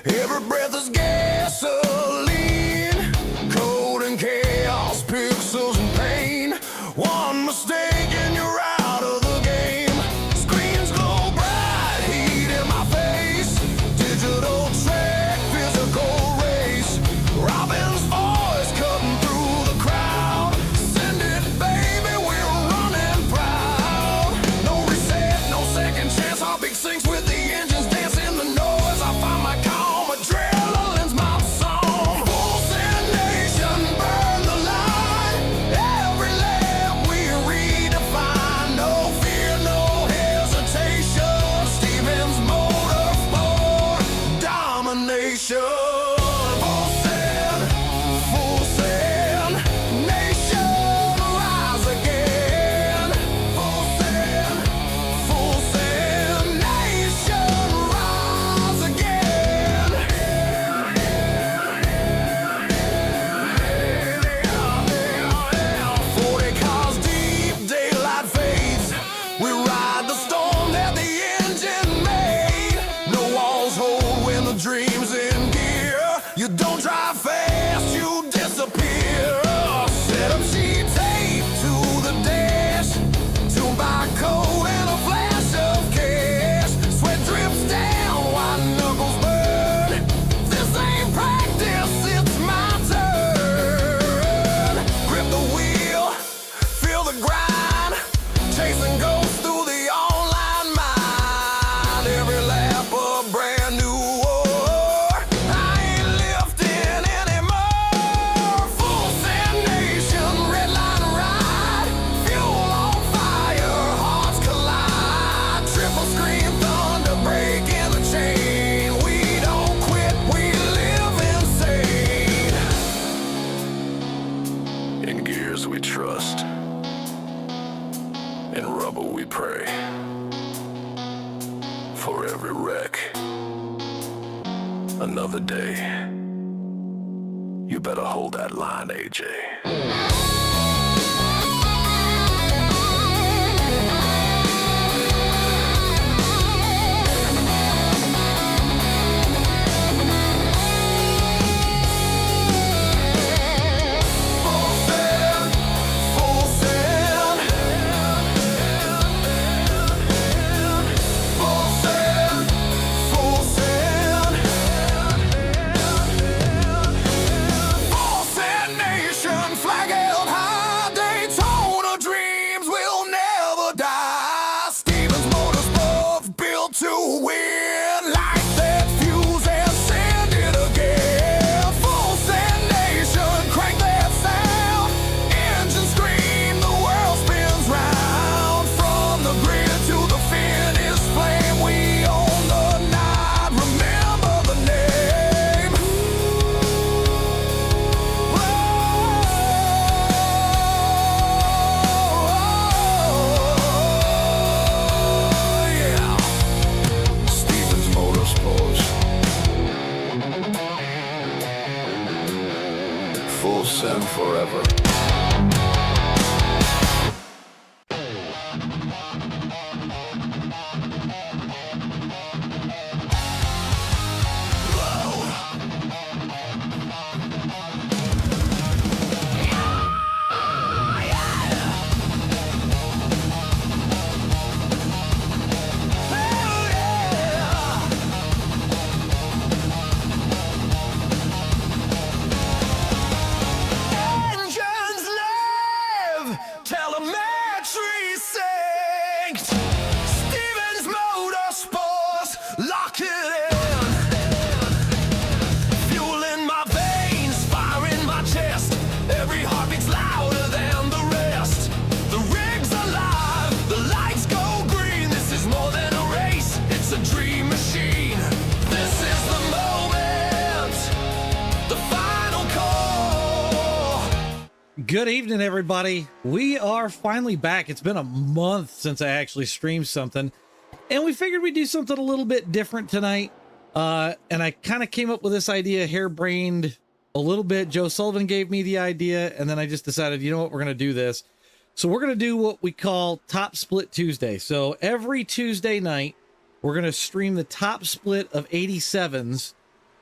Every breath is gasoline, cold and chaos, pixels and pain. One mistake and you're out of the game. Screens glow bright, heat in my face. Digital track, physical race. Robin's voice cutting through the crowd. Send it, baby, we're running proud. No reset, no second chance. Our big sinks with the engines dancing the noise. I find my calm, adrenaline's my song. Full send nation, burn the line. Every lap we redefine. No fear, no hesitation. Stevens Motorsport domination. Full send nation, rise again. Full send nation, rise again. 40 cars deep, daylight fades. We ride the storm that the engine made. No walls hold when the dream's in gear. You don't drive fast, you disappear. Set up sheet tape to the dash. Tuned by code and a flash of cash. Sweat drips down, white knuckles burn. This ain't practice, it's my turn. Grip the wheel, feel the grind. Chasing ghosts through the online mind. Every lap a brand new war. I ain't lifting anymore. Full send nation, red line ride. Fuel on fire, hearts collide. Triple screen thunder breaking the chain. We don't quit, we live insane. In gears we trust. In rubber we pray. For every wreck, another day. You better hold that line, AJ. Full send, full send. Full send, full send. Full send nation, flag held high. Daytona dreams will never die. Stevens Motorsports built to win. Light that fuse and send it again. Full send nation, crank that sound. Engine scream, the world spins round. From the grid to the finish flame, we own the night. Remember the name. Yeah. Stevens Motorsports. Full send forever. Engines live, telemetry synced. Stevens Motorsports, lock it in. Fuel in my veins, fire in my chest. Every heartbeat's louder than the rest. The rig's alive, the lights go green. This is more than a race, it's a dream machine. This is the moment, the final call. Good evening, everybody. We are finally back. It's been a month since I actually streamed something, and we figured we'd do something a little bit different tonight. And I kind of came up with this idea harebrained a little bit. Joe Sullivan gave me the idea, and then I just decided, you know what, we're going to do this. So we're going to do what we call Top Split Tuesday. So every Tuesday night, we're going to stream the top split of 87's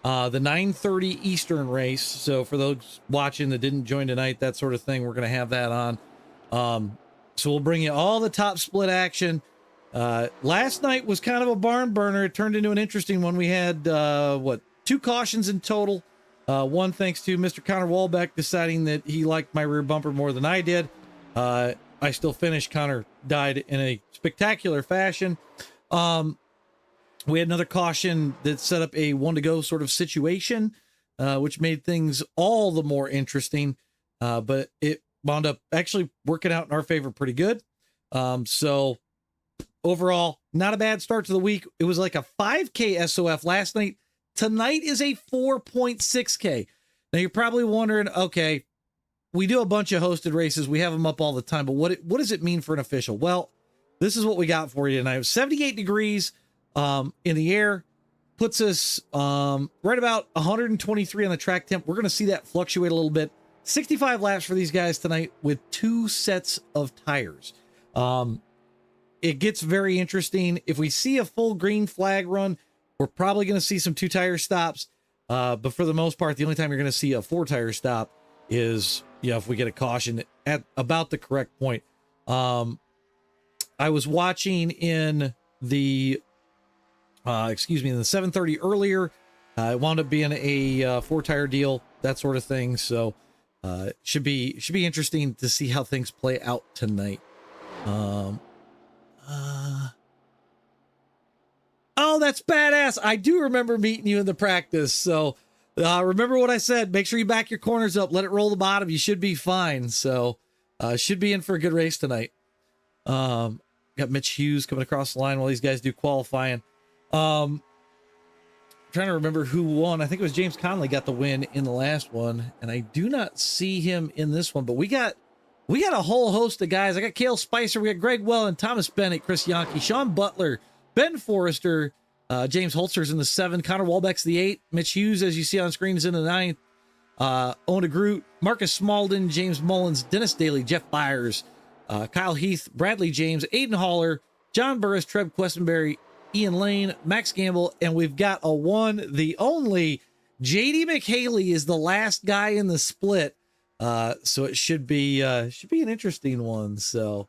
the 9:30 Eastern race. So for those watching that didn't join tonight, that sort of thing, we're going to have that on. So we'll bring you all the top split action. Last night was kind of a barn burner. It turned into an interesting one. We had, 2 cautions in total. One thanks to Mr. Connor Walbeck deciding that he liked my rear bumper more than I did. I still finished. Connor died in a spectacular fashion. We had another caution that set up a 1 to go sort of situation, which made things all the more interesting. But it wound up actually working out in our favor pretty good. So overall, not a bad start to the week. It was like a 5K SOF last night. Tonight is a 4.6K. Now you're probably wondering, okay, we do a bunch of hosted races. We have them up all the time, but what does it mean for an official? Well, this is what we got for you tonight. It was 78 degrees in the air, puts us right about 123 on the track temp. We're going to see that fluctuate a little bit. 65 laps for these guys tonight with 2 sets of tires. It gets very interesting. If we see a full green flag run, we're probably going to see some 2-tire stops. But for the most part, the only time you're going to see a 4-tire stop is, if we get a caution at about the correct point. I was watching in the, in the 7:30 earlier. It wound up being a 4-tire deal, that sort of thing. So should be interesting to see how things play out tonight. Oh, that's badass. I do remember meeting you in the practice. So remember what I said. Make sure you back your corners up. Let it roll the bottom. You should be fine. So should be in for a good race tonight. Got Mitch Hughes coming across the line while these guys do qualifying. Trying to remember who won. I think it was James Conley got the win in the last one, and I do not see him in this one, but we got a whole host of guys. I got Cale Spicer, we got Greg Welland, Thomas Bennett, Chris Yankee, Sean Butler, Ben Forrester, James Holster's in the 7, Connor Walbeck's the 8, Mitch Hughes, as you see on screen, is in the 9th, Owen DeGroot, Marcus Smalden, James Mullins, Dennis Daly, Jeff Byers, Kyle Heath, Bradley James, Aiden Haller, John Burris, Trev Questenberry, Ian Lane, Max Gamble, and we've got a one, the only JD McHaley is the last guy in the split. So it should be an interesting one. So,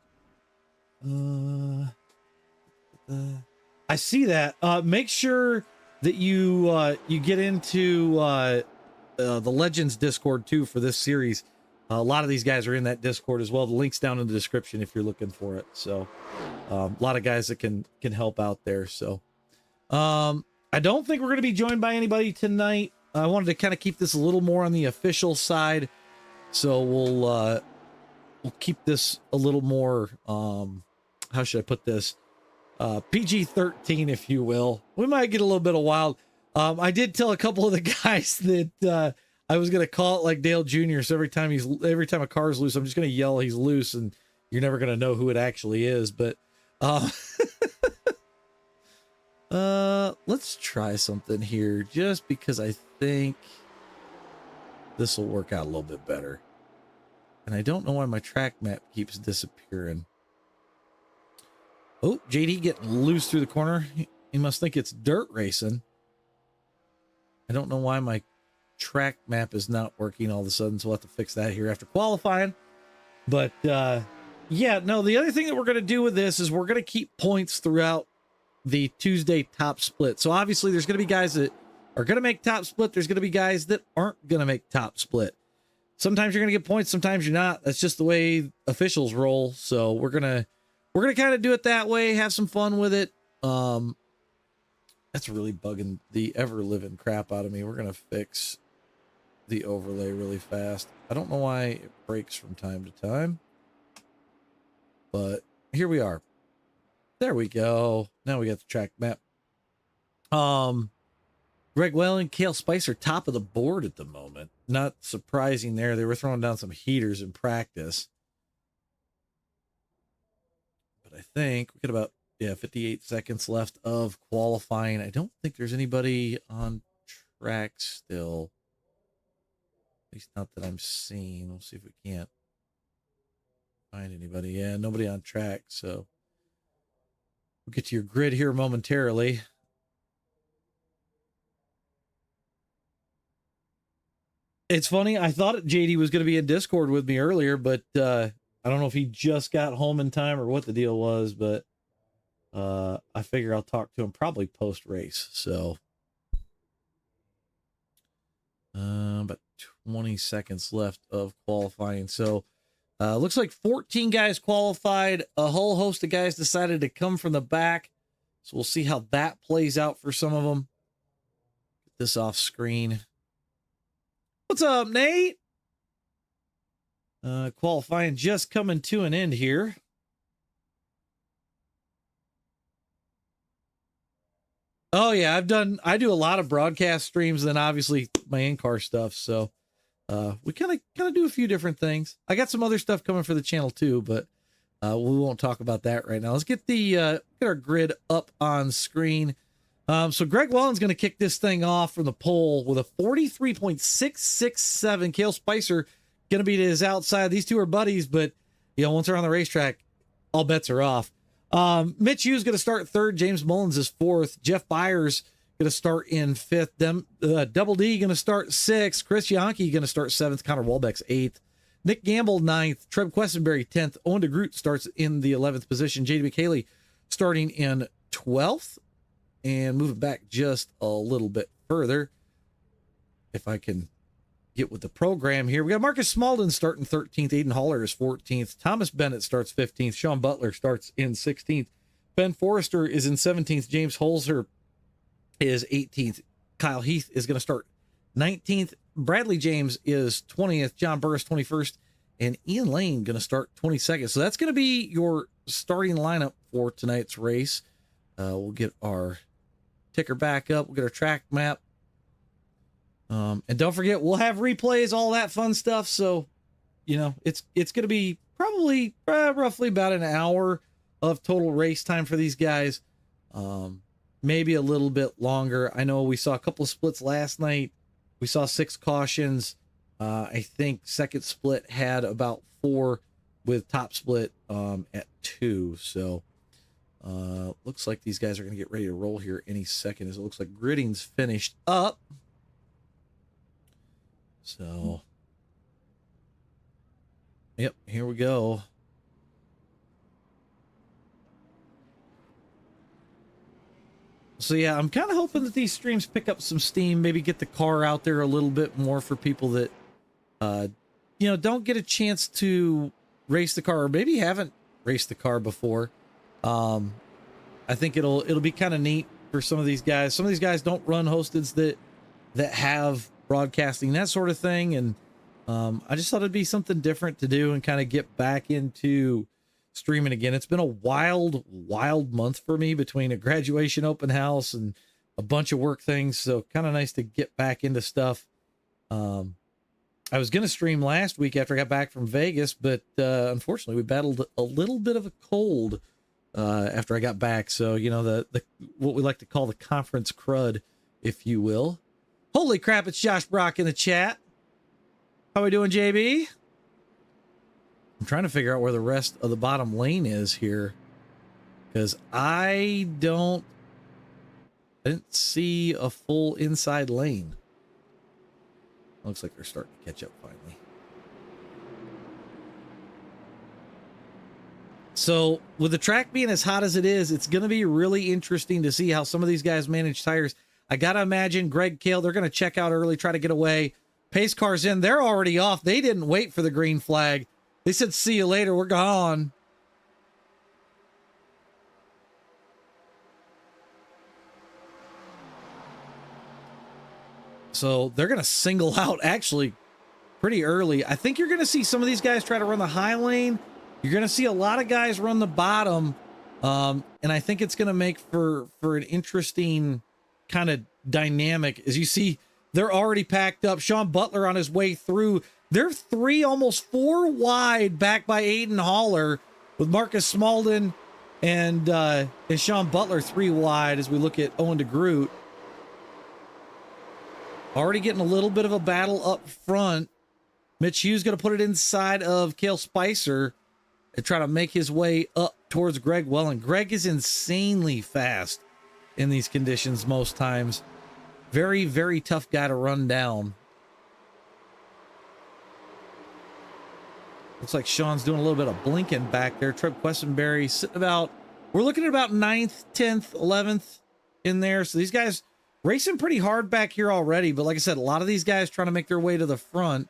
I see that. Make sure that you get into, the Legends Discord too for this series. A lot of these guys are in that Discord as well. The link's down in the description if you're looking for it. So a lot of guys that can help out there. So I don't think we're going to be joined by anybody tonight. I wanted to kind of keep this a little more on the official side. So we'll keep this a little more, how should I put this? PG-13, if you will. We might get a little bit of wild. I did tell a couple of the guys that I was going to call it like Dale Jr. So every time a car is loose, I'm just going to yell he's loose, and you're never going to know who it actually is. But let's try something here just because I think this will work out a little bit better. And I don't know why my track map keeps disappearing. Oh, JD getting loose through the corner. He must think it's dirt racing. I don't know why my track map is not working all of a sudden, so we'll have to fix that here after qualifying. But yeah, no, the other thing that we're going to do with this is we're going to keep points throughout the Tuesday top split. So obviously there's going to be guys that are going to make top split. There's going to be guys that aren't going to make top split. Sometimes you're going to get points, sometimes you're not. That's just the way officials roll. So we're going to kind of do it that way, have some fun with it. That's really bugging the ever living crap out of me. We're going to fix the overlay really fast. I don't know why it breaks from time to time, but here we are. There we go. Now we got the track map. Greg Welland, Cale Spicer, top of the board at the moment. Not surprising there. They were throwing down some heaters in practice. But I think we got about 58 seconds left of qualifying. I don't think there's anybody on track still. At least not that I'm seeing. We'll see if we can't find anybody. Yeah, nobody on track. So we'll get to your grid here momentarily. It's funny. I thought JD was going to be in Discord with me earlier, but I don't know if he just got home in time or what the deal was, but I figure I'll talk to him probably post race. So about 20 seconds left of qualifying. So looks like 14 guys qualified. A whole host of guys decided to come from the back. So we'll see how that plays out for some of them. Get this off screen. What's up, Nate? Qualifying just coming to an end here. Oh yeah, I do a lot of broadcast streams, and then obviously my in-car stuff. So we kind of do a few different things. I got some other stuff coming for the channel too, but we won't talk about that right now. Let's get get our grid up on screen. So Greg Wellen's going to kick this thing off from the pole with a 43.667. Cale Spicer going to be to his outside. These two are buddies, but you know, once they're on the racetrack, all bets are off. Mitch Hughes going to start third. James Mullins is fourth. Jeff Byers going to start in fifth. Double D going to start sixth. Chris Yankee going to start seventh. Connor Walbeck's eighth. Nick Gamble ninth. Trev Questenberry 10th. Owen DeGroot starts in the 11th position. JD McHaley starting in 12th. And moving back just a little bit further, if I can get with the program here, we got Marcus Smalden starting 13th. Aiden Haller is 14th. Thomas Bennett starts 15th. Sean Butler starts in 16th. Ben Forrester is in 17th. James Holzer is 18th. Kyle Heath is going to start 19th. Bradley James is 20th. John Burris 21st. And Ian Lane going to start 22nd. So that's going to be your starting lineup for tonight's race. We'll get our ticker back up. We'll get our track map. And don't forget, we'll have replays, all that fun stuff. So, you know, it's going to be probably roughly about an hour of total race time for these guys. Maybe a little bit longer. I know we saw a couple of splits last night. We saw 6 cautions. I think second split had about 4 with top split at 2. So looks like these guys are going to get ready to roll here any second, as it looks like gridding's finished up. So, yep, here we go. So yeah, I'm kind of hoping that these streams pick up some steam, maybe get the car out there a little bit more for people that, you know, don't get a chance to race the car, or maybe haven't raced the car before. I think it'll be kind of neat for some of these guys. Some of these guys don't run hosteds that have broadcasting, that sort of thing. And I just thought it'd be something different to do and kind of get back into streaming again. It's been a wild month for me between a graduation open house and a bunch of work things. So kind of nice to get back into stuff. I was going to stream last week after I got back from Vegas, but unfortunately we battled a little bit of a cold after I got back. So, you know, the what we like to call the conference crud, if you will. Holy crap, it's Josh Brock in the chat. How we doing, JB? I'm trying to figure out where the rest of the bottom lane is here, because I didn't see a full inside lane. Looks like they're starting to catch up finally. So with the track being as hot as it is, it's going to be really interesting to see how some of these guys manage tires. I got to imagine Greg Cale, they're going to check out early, try to get away. Pace car's in. They're already off. They didn't wait for the green flag. They said, see you later. We're gone. So they're going to single out actually pretty early. I think you're going to see some of these guys try to run the high lane. You're going to see a lot of guys run the bottom. And I think it's going to make for an interesting kind of dynamic. As you see, they're already packed up. Sean Butler on his way through. They're 3, almost 4 wide back by Aiden Haller, with Marcus Smalden and Sean Butler 3 wide as we look at Owen DeGroot. Already getting a little bit of a battle up front. Mitch Hughes going to put it inside of Cale Spicer and try to make his way up towards Greg Wellen. Greg is insanely fast in these conditions most times. Very, very tough guy to run down. Looks like Sean's doing a little bit of blinking back there. Trev Questenberry sitting about, we're looking at about 9th, 10th, 11th in there. So these guys racing pretty hard back here already. But like I said, a lot of these guys trying to make their way to the front.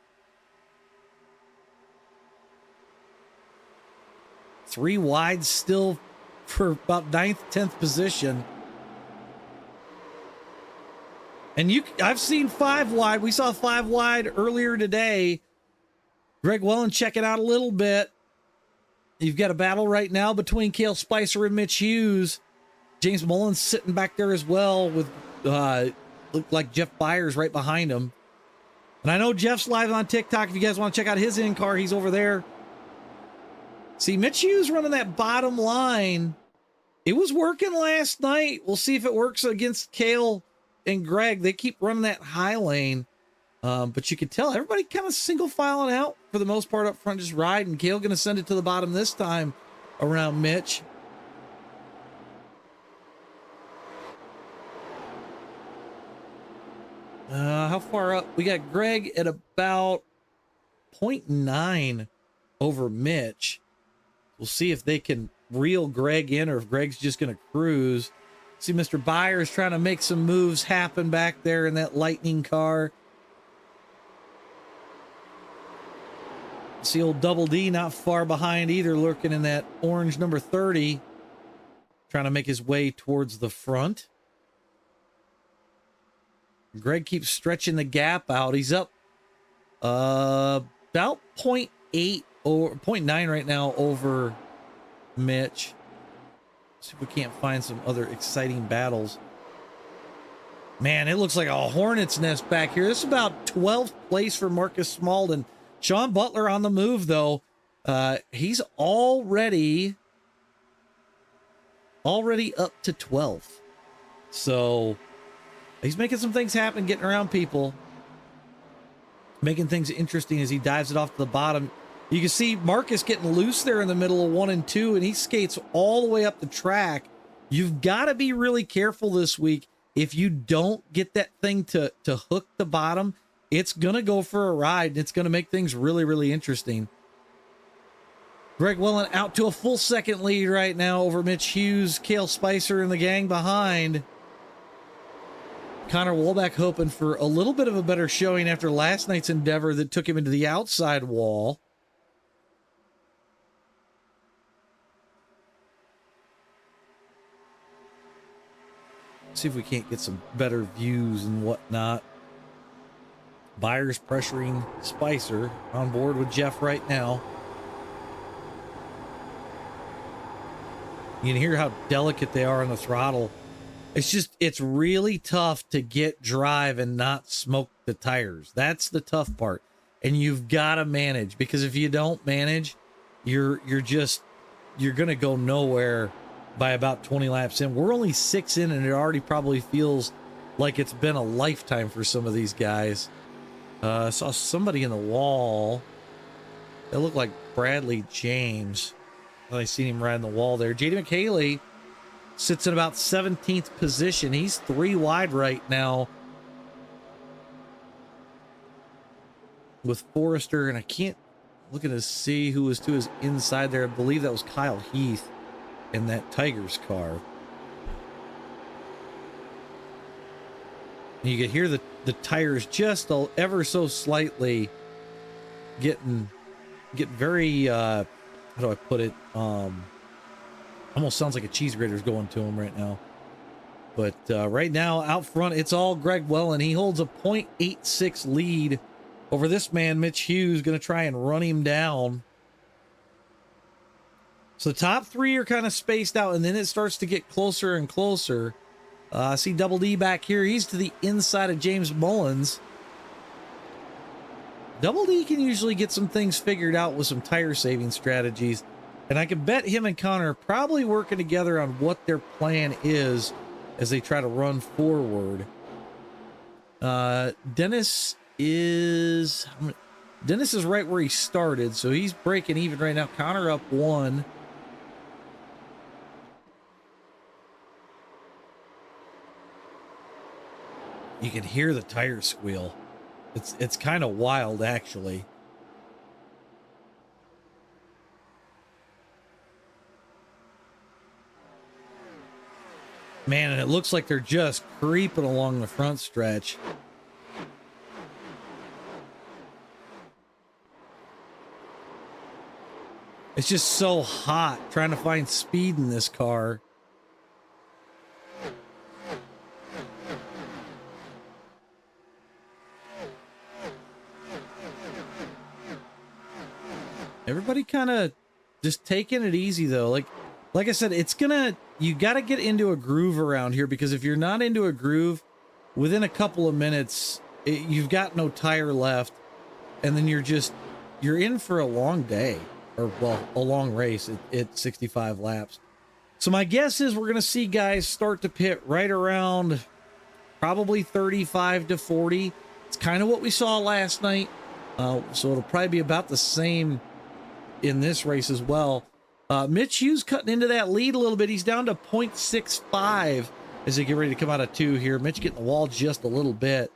3 wide still for about 9th, 10th position. And I've seen 5 wide. We saw 5 wide earlier today. Greg Welland checking out a little bit. You've got a battle right now between Cale Spicer and Mitch Hughes. James Mullins sitting back there as well with looked like Jeff Byers right behind him. And I know Jeff's live on TikTok. If you guys want to check out his in-car, he's over there. See, Mitch Hughes running that bottom line. It was working last night. We'll see if it works against Cale and Greg. They keep running that high lane. But you could tell everybody kind of single filing out for the most part up front, just riding. Cale going to send it to the bottom this time around Mitch. How far up? We got Greg at about 0.9 over Mitch. We'll see if they can reel Greg in or if Greg's just going to cruise. See Mr. Byers trying to make some moves happen back there in that Lightning car. See old Double D not far behind either, lurking in that orange number 30, trying to make his way towards the front. Greg keeps stretching the gap out. He's up about 0.8 or 0.9 right now over Mitch. See if we can't find some other exciting battles. Man, it looks like a hornet's nest back here. This is about 12th place for Marcus Smalden. Sean Butler on the move, though. He's already up to 12th. So he's making some things happen, getting around people, making things interesting as he dives it off to the bottom. You can see Marcus getting loose there in the middle of 1 and 2, and he skates all the way up the track. You've got to be really careful this week. If you don't get that thing to hook the bottom, it's going to go for a ride. It's going to make things really, really interesting. Greg Welland out to a full second lead right now over Mitch Hughes, Cale Spicer, and the gang behind. Connor Wolbeck hoping for a little bit of a better showing after last night's endeavor that took him into the outside wall. See if we can't get some better views and whatnot. Byers pressuring Spicer, on board with Jeff right now. You can hear how delicate they are on the throttle. It's really tough to get drive and not smoke the tires. That's the tough part. And you've got to manage, because if you don't manage, you're going to go nowhere by about 20 laps in. We're only 6 in, and it already probably feels like it's been a lifetime for some of these guys. I saw somebody in the wall. It looked like Bradley James. I seen him riding the wall there. JD McHaley sits in about 17th position. He's 3 wide right now with Forrester, and I can't look at to see who was to his inside there. I believe that was Kyle Heath in that Tigers car. And you could hear the tires just ever so slightly get very, how do I put it? Almost sounds like a cheese grater's going to him right now. But right now out front, it's all Greg Welland. He holds a 0.86 lead over this man, Mitch Hughes, going to try and run him down. So the top 3 are kind of spaced out, and then it starts to get closer and closer. I see Double D back here. He's to the inside of James Mullins. Double D can usually get some things figured out with some tire saving strategies. And I can bet him and Connor are probably working together on what their plan is as they try to run forward. Dennis is right where he started, so he's breaking even right now. Connor up 1. You can hear the tire squeal. It's kind of wild, actually. Man, and it looks like they're just creeping along the front stretch. It's just so hot trying to find speed in this car. Everybody kind of just taking it easy though. Like I said, you got to get into a groove around here, because if you're not into a groove, within a couple of minutes, you've got no tire left, and then you're in for a long day, or well, a long race at 65 laps. So my guess is we're going to see guys start to pit right around probably 35 to 40. It's kind of what we saw last night. So it'll probably be about the same in this race as well. Mitch Hughes cutting into that lead a little bit. He's down to 0.65 as they get ready to come out of 2 here. Mitch getting the wall just a little bit.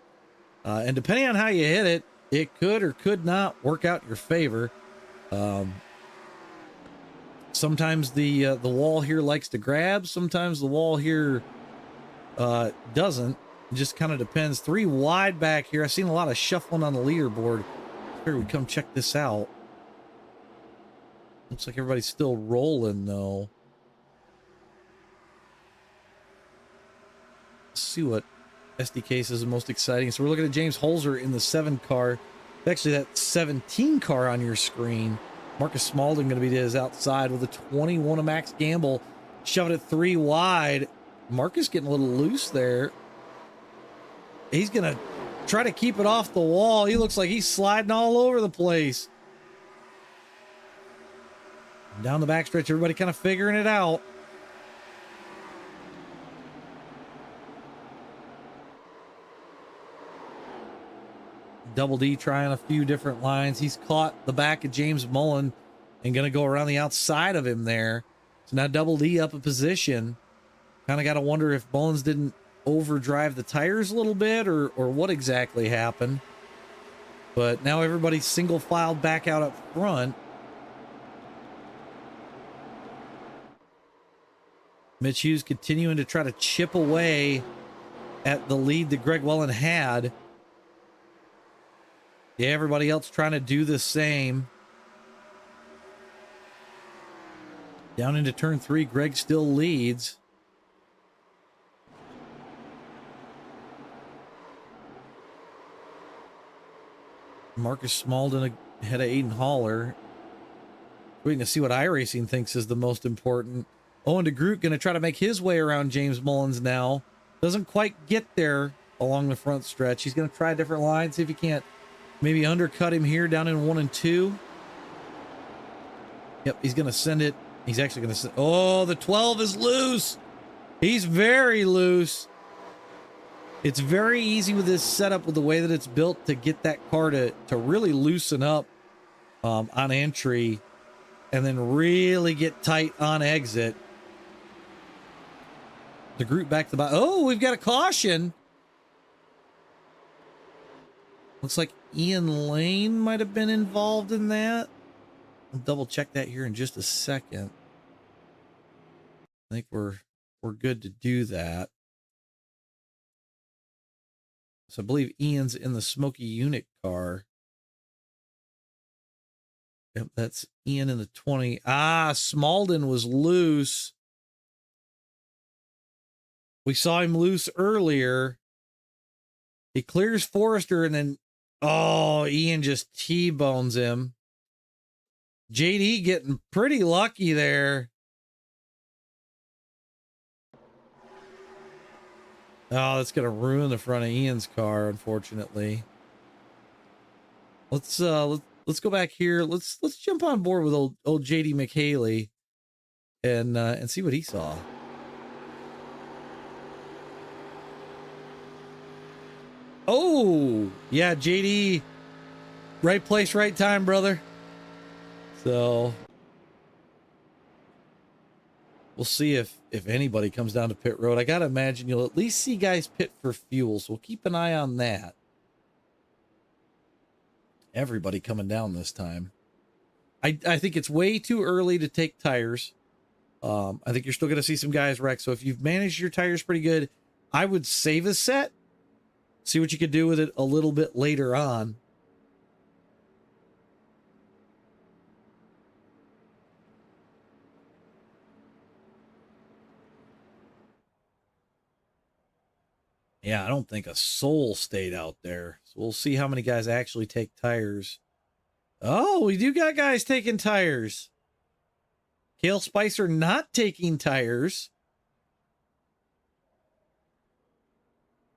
And depending on how you hit it, it could or could not work out in your favor. Sometimes the wall here likes to grab. Sometimes the wall here doesn't. It just kind of depends. 3 wide back here. I've seen a lot of shuffling on the leaderboard. Here we come check this out. Looks like everybody's still rolling though. Let's see what SDK says is most exciting. So we're looking at James Holzer in the 7 car. Actually, that 17 car on your screen. Marcus Smalden going to be his outside with a 21 of Max Gamble. Shoving it 3 wide. Marcus getting a little loose there. He's going to try to keep it off the wall. He looks like he's sliding all over the place. Down the backstretch, everybody kind of figuring it out. Double D trying a few different lines. He's caught the back of James Mullen and going to go around the outside of him there. So now Double D up a position. Kind of got to wonder if Mullins didn't overdrive the tires a little bit or what exactly happened. But now everybody's single filed back out up front. Mitch Hughes continuing to try to chip away at the lead that Greg Welland had. Yeah, everybody else trying to do the same. Down into turn 3, Greg still leads. Marcus Smalden ahead of Aiden Haller. Waiting to see what iRacing thinks is the most important. Owen DeGroot going to try to make his way around James Mullins now. Doesn't quite get there along the front stretch. He's going to try a different line, see if he can't maybe undercut him here down in 1 and 2. Yep, he's going to send it. He's actually going to send. Oh, the 12 is loose. He's very loose. It's very easy with this setup, with the way that it's built, to get that car to really loosen up on entry and then really get tight on exit. The group back to the bottom. Oh, we've got a caution. Looks like Ian Lane might have been involved in that. I'll double check that here in just a second. I think we're good to do that. So I believe Ian's in the Smoky Unit car. Yep, that's Ian in the 20. Ah, Smalden was loose. We saw him loose earlier. He clears Forrester and then, oh, Ian just T-bones him. JD getting pretty lucky there. Oh, that's going to ruin the front of Ian's car, unfortunately. Let's go back here. Let's jump on board with old JD McHaley and see what he saw. Oh, yeah, JD, right place, right time, brother. So we'll see if anybody comes down to pit road. I got to imagine you'll at least see guys pit for fuel, so we'll keep an eye on that. Everybody coming down this time. I think it's way too early to take tires. I think you're still going to see some guys wreck. So if you've managed your tires pretty good, I would save a set, see what you could do with it a little bit later on. Yeah, I don't think a soul stayed out there. So we'll see how many guys actually take tires. Oh, we do got guys taking tires. Kale Spicer not taking tires.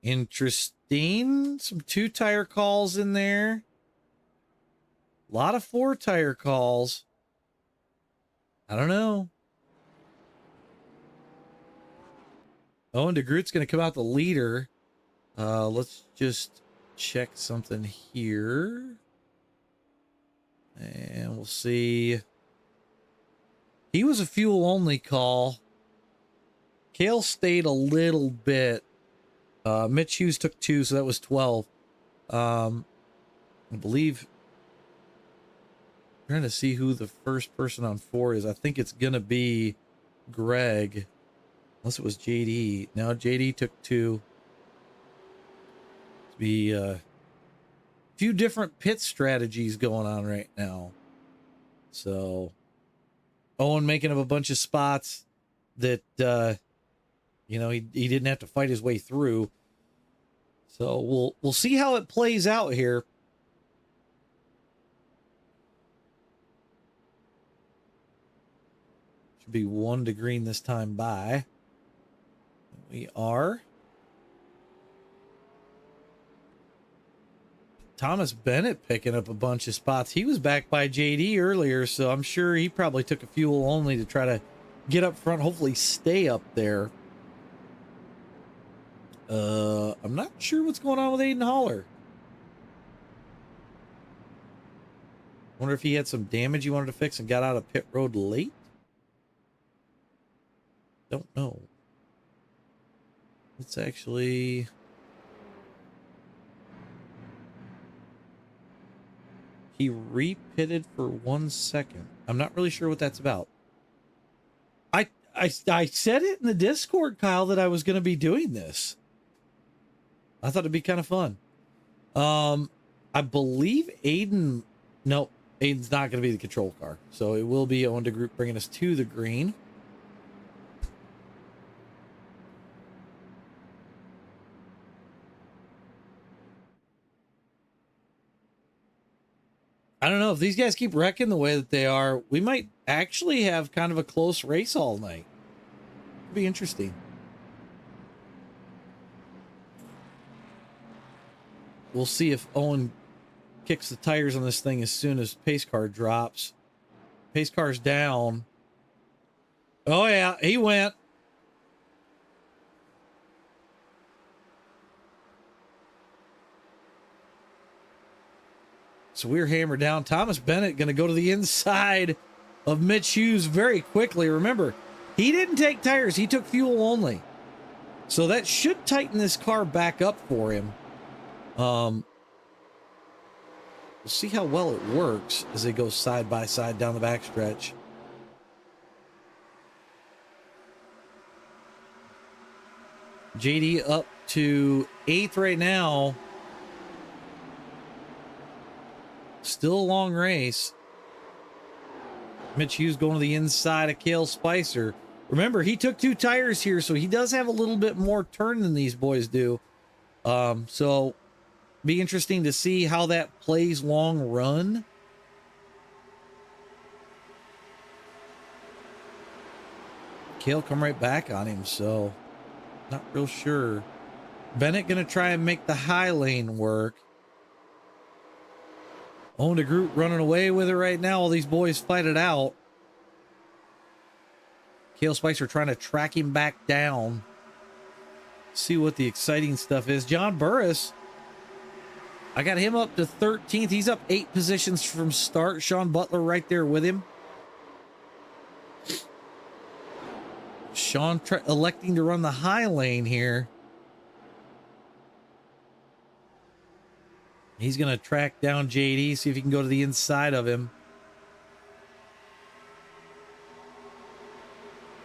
Interesting. Some 2-tire calls in there. A lot of 4-tire calls. I don't know. Owen DeGroot's going to come out the leader. Let's just check something here. And we'll see. He was a fuel only call. Kale stayed a little bit. Mitch Hughes took 2, so that was 12. I believe. I'm trying to see who the first person on 4 is. I think it's gonna be Greg, unless it was JD. No, JD took 2. Be a few different pit strategies going on right now. So Owen making up a bunch of spots that you know, he didn't have to fight his way through. So we'll see how it plays out here. Should be 1 to green this time by. We are. Thomas Bennett picking up a bunch of spots. He was back by JD earlier, so I'm sure he probably took a fuel only to try to get up front, hopefully stay up there. I'm not sure what's going on with Aiden Haller. Wonder if he had some damage he wanted to fix and got out of pit road late. Don't know. Let's actually... He repitted for 1 second. I'm not really sure what that's about. I said it in the Discord, Kyle, that I was going to be doing this. I thought it'd be kind of fun. I believe Aiden... No, Aiden's not going to be the control car. So it will be Owen DeGroot bringing us to the green. I don't know if these guys keep wrecking the way that they are, we might actually have kind of a close race all night. It'd be interesting. We'll see if Owen kicks the tires on this thing as soon as pace car drops. Pace car's down. Oh yeah, he went. So we're hammered down. Thomas Bennett going to go to the inside of Mitch Hughes very quickly. Remember, he didn't take tires. He took fuel only. So that should tighten this car back up for him. We'll see how well it works as they go side by side down the backstretch. JD up to 8th right now. Still a long race. Mitch Hughes going to the inside of Kale Spicer. Remember, he took 2 tires here, so he does have a little bit more turn than these boys do. So be interesting to see how that plays long run. Kale come right back on him, so not real sure. Bennett gonna try and make the high lane work. Owen DeGroot running away with it right now. All these boys fight it out. Kale Spicer trying to track him back down. See what the exciting stuff is. John Burris, I got him up to 13th. He's up 8 positions from start. Sean Butler right there with him. Sean electing to run the high lane here. He's going to track down JD, see if he can go to the inside of him.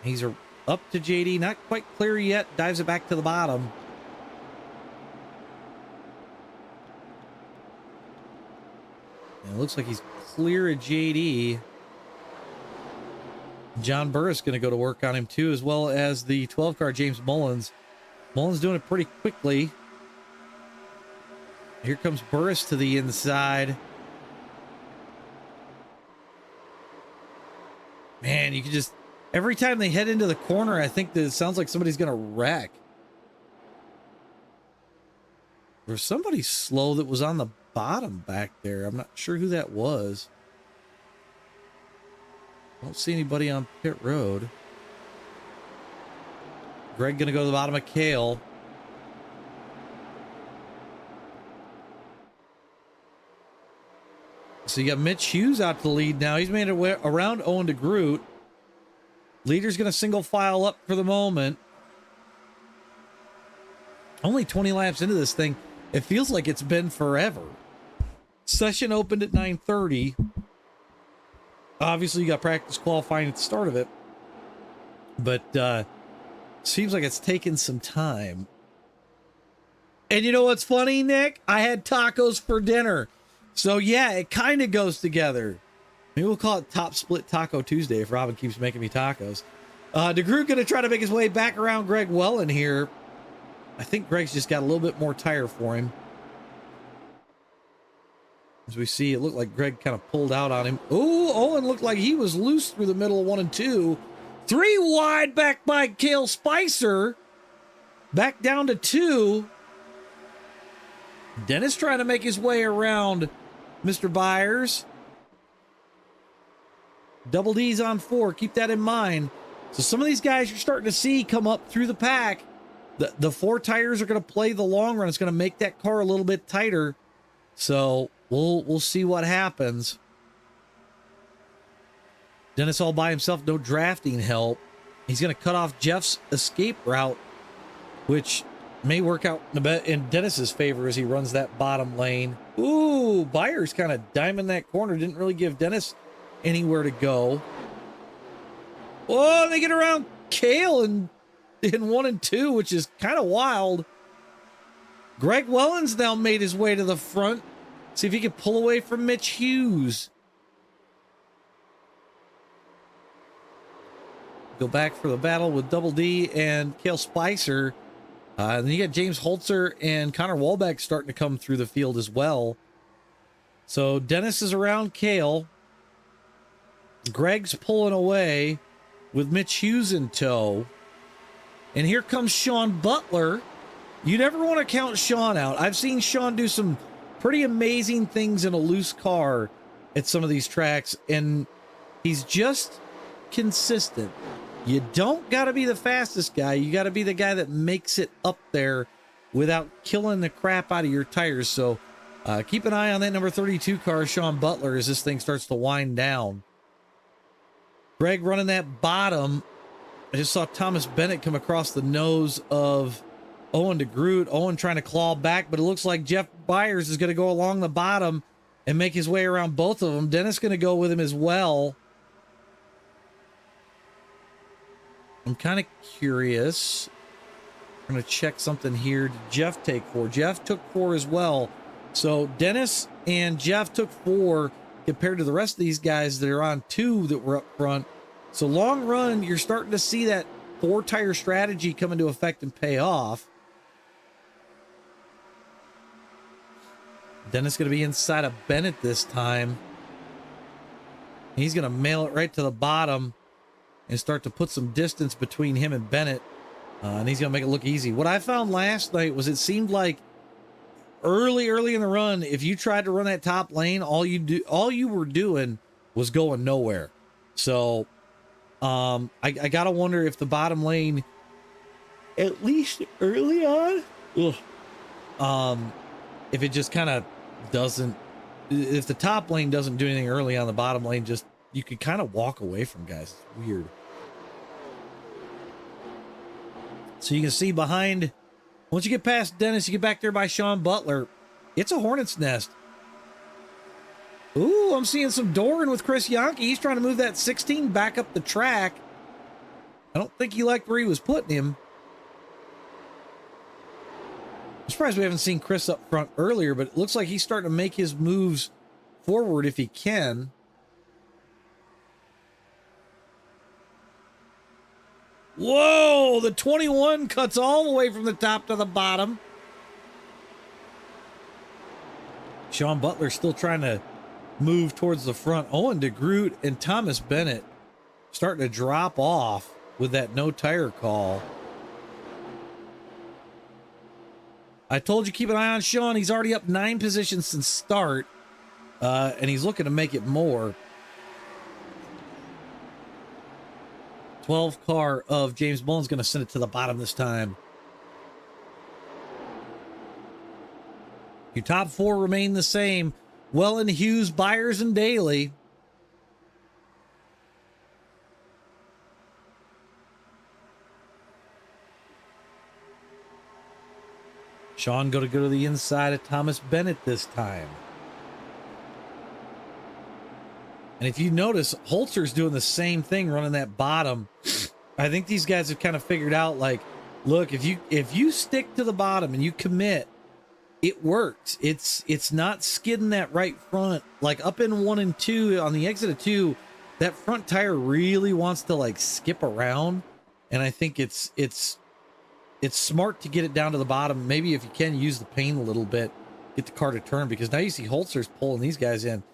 He's up to JD, not quite clear yet. Dives it back to the bottom. And it looks like he's clear of JD. John Burris going to go to work on him too, as well as the 12 car James Mullins. Mullins doing it pretty quickly. Here comes Burris to the inside. Man, you can just, every time they head into the corner, I think that it sounds like somebody's going to wreck. There's somebody slow that was on the bottom back there. I'm not sure who that was. Don't see anybody on pit road. Greg going to go to the bottom of Kale. So you got Mitch Hughes out to the lead now. He's made it around Owen DeGroot. Leader's going to single file up for the moment. Only 20 laps into this thing. It feels like it's been forever. Session opened at 9:30. Obviously, you got practice qualifying at the start of it. But seems like it's taken some time. And you know what's funny, Nick? I had tacos for dinner. So, yeah, it kind of goes together. Maybe we'll call it Top Split Taco Tuesday if Robin keeps making me tacos. DeGroot going to try to make his way back around Greg Wellen here. I think Greg's just got a little bit more tire for him. As we see, it looked like Greg kind of pulled out on him. Oh, Owen looked like he was loose through the middle of 1 and 2. 3 wide back by Cale Spicer. Back down to 2. Dennis trying to make his way around Mr. Byers. Double D's on 4. Keep that in mind. So some of these guys you're starting to see come up through the pack. The 4 tires are going to play the long run. It's going to make that car a little bit tighter. So we'll see what happens. Dennis all by himself, no drafting help. He's going to cut off Jeff's escape route, which may work out in Dennis's favor as he runs that bottom lane. Ooh, Byers kind of diming that corner. Didn't really give Dennis anywhere to go. Oh, they get around Cale in 1 and 2, which is kind of wild. Greg Wellens now made his way to the front. See if he can pull away from Mitch Hughes. Go back for the battle with Double D and Cale Spicer. And then you got James Holzer and Connor Walbeck starting to come through the field as well. So Dennis is around Cale. Greg's pulling away with Mitch Hughes in tow. And here comes Sean Butler. You never want to count Sean out. I've seen Sean do some pretty amazing things in a loose car at some of these tracks, and he's just consistent. You don't got to be the fastest guy. You got to be the guy that makes it up there without killing the crap out of your tires. So keep an eye on that number 32 car, Sean Butler, as this thing starts to wind down. Greg running that bottom. I just saw Thomas Bennett come across the nose of Owen DeGroot. Owen trying to claw back, but it looks like Jeff Byers is going to go along the bottom and make his way around both of them. Dennis going to go with him as well. I'm kind of curious. I'm going to check something here. Did Jeff take 4? Jeff took 4 as well. So Dennis and Jeff took 4 compared to the rest of these guys that are on 2 that were up front. So long run, you're starting to see that 4-tire strategy come into effect and pay off. Dennis going to be inside of Bennett this time. He's going to mail it right to the bottom and start to put some distance between him and Bennett. And he's going to make it look easy. What I found last night was it seemed like early in the run, if you tried to run that top lane, all you were doing was going nowhere. So I got to wonder if the bottom lane, at least early on, if it just kind of doesn't, if the top lane doesn't do anything early on, the bottom lane just, you could kind of walk away from guys. It's weird. So you can see behind, once you get past Dennis, you get back there by Sean Butler. It's a hornet's nest. Ooh, I'm seeing some Doran with Chris Yonke. He's trying to move that 16 back up the track. I don't think he liked where he was putting him. I'm surprised we haven't seen Chris up front earlier, but it looks like he's starting to make his moves forward if he can. Whoa, the 21 cuts all the way from the top to the bottom. Sean Butler still trying to move towards the front. Owen DeGroot and Thomas Bennett starting to drop off with that no tire call. I told you keep an eye on Sean. He's already up 9 positions since start, and he's looking to make it more. 12 car of James Mullins going to send it to the bottom this time. Your top 4 remain the same. Wellen, Hughes, Byers, and Daly. Sean going to go to the inside of Thomas Bennett this time. And if you notice, Holzer's doing the same thing, running that bottom. I think these guys have kind of figured out, like, look, if you stick to the bottom and you commit, it works. It's not skidding that right front. Like up in 1 and 2 on the exit of 2, that front tire really wants to like skip around. And I think it's smart to get it down to the bottom. Maybe if you can use the paint a little bit, get the car to turn, because now you see Holzer's pulling these guys in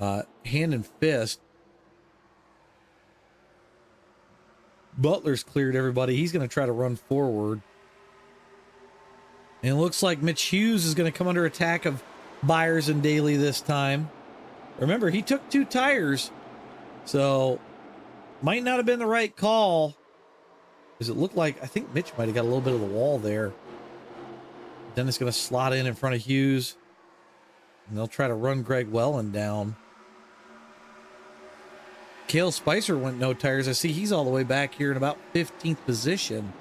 hand and fist. Butler's cleared everybody. He's going to try to run forward. And it looks like Mitch Hughes is going to come under attack of Byers and Daly this time. Remember, he took 2 tires, so might not have been the right call. Because it looked like, I think Mitch might have got a little bit of the wall there. Dennis going to slot in front of Hughes. And they'll try to run Greg Wellen down. Cale Spicer went no tires. I see he's all the way back here in about 15th position.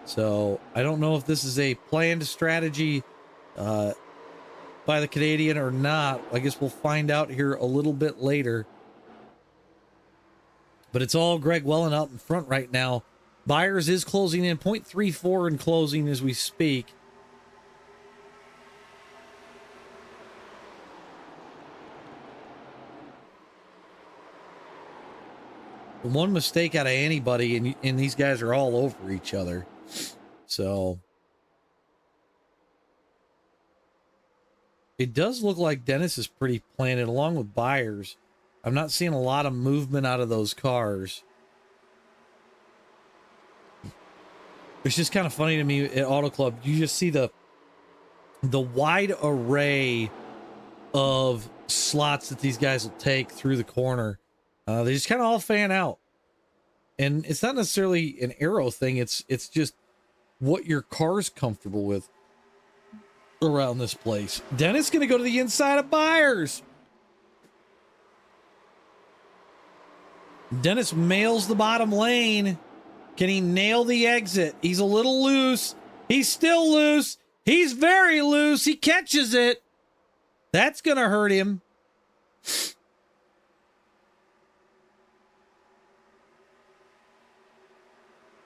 So I don't know if this is a planned strategy by the Canadian or not. I guess we'll find out here a little bit later. But it's all Greg Wellen out in front right now. Byers is closing in 0.34 in closing as we speak. One mistake out of anybody, and these guys are all over each other. So it does look like Dennis is pretty planted along with Byers. I'm not seeing a lot of movement out of those cars. It's just kind of funny to me at Auto Club. You just see the wide array of slots that these guys will take through the corner. They just kind of all fan out. And it's not necessarily an aero thing. It's just what your car's comfortable with around this place. Dennis going to go to the inside of Byers. Dennis mails the bottom lane. Can he nail the exit? He's a little loose. He's still loose. He's very loose. He catches it. That's going to hurt him.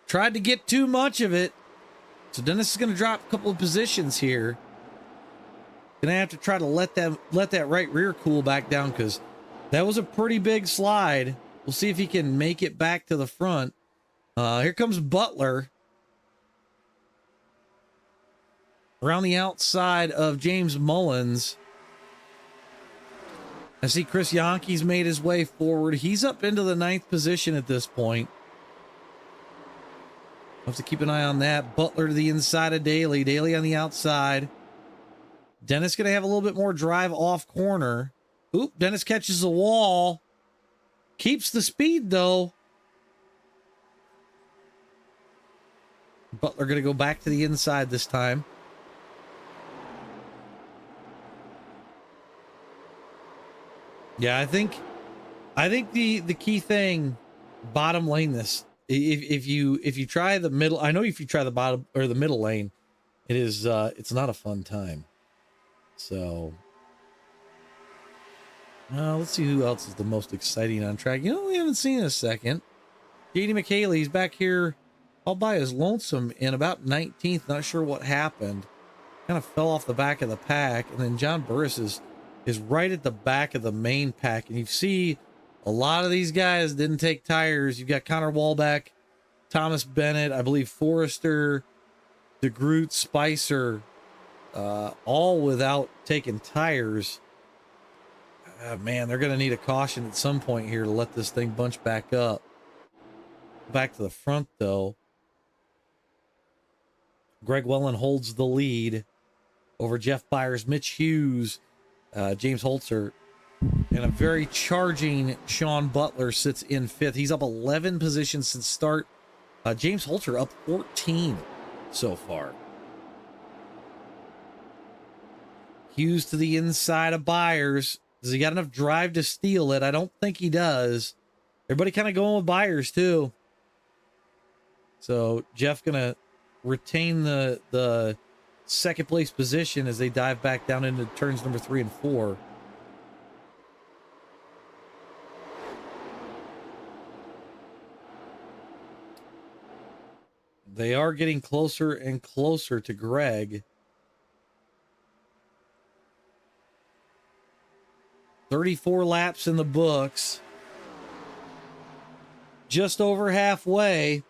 Tried to get too much of it. So Dennis is going to drop a couple of positions here. Going to have to try to let that right rear cool back down, because that was a pretty big slide. We'll see if he can make it back to the front. Here comes Butler. Around the outside of James Mullins. I see Chris Yonkey's made his way forward. He's up into the 9th position at this point. Have to keep an eye on that. Butler to the inside of Daly. Daly on the outside. Dennis going to have a little bit more drive off corner. Oop, Dennis catches the wall. Keeps the speed, though. Butler going to go back to the inside this time. Yeah, I think the key thing, bottom lane this. If you try the middle, I know if you try the bottom or the middle lane, it's not a fun time. So let's see who else is the most exciting on track. You know, we haven't seen in a second. Katie McHaley's back here all by his lonesome in about 19th. Not sure what happened. Kind of fell off the back of the pack. And then John Burris is right at the back of the main pack. And you see a lot of these guys didn't take tires. You've got Connor Walbeck, Thomas Bennett, I believe Forrester, DeGroot, Spicer, all without taking tires. Man, they're going to need a caution at some point here to let this thing bunch back up. Back to the front, though. Greg Wellen holds the lead over Jeff Byers, Mitch Hughes, James Holzer, and a very charging Sean Butler sits in 5th. He's up 11 positions since start. James Holzer up 14 so far. Hughes to the inside of Byers. Does he got enough drive to steal it? I don't think he does. Everybody kind of going with Byers too. So Jeff gonna retain the second place position as they dive back down into turns number 3 and 4. They are getting closer and closer to Greg. 34 laps in the books. Just over halfway.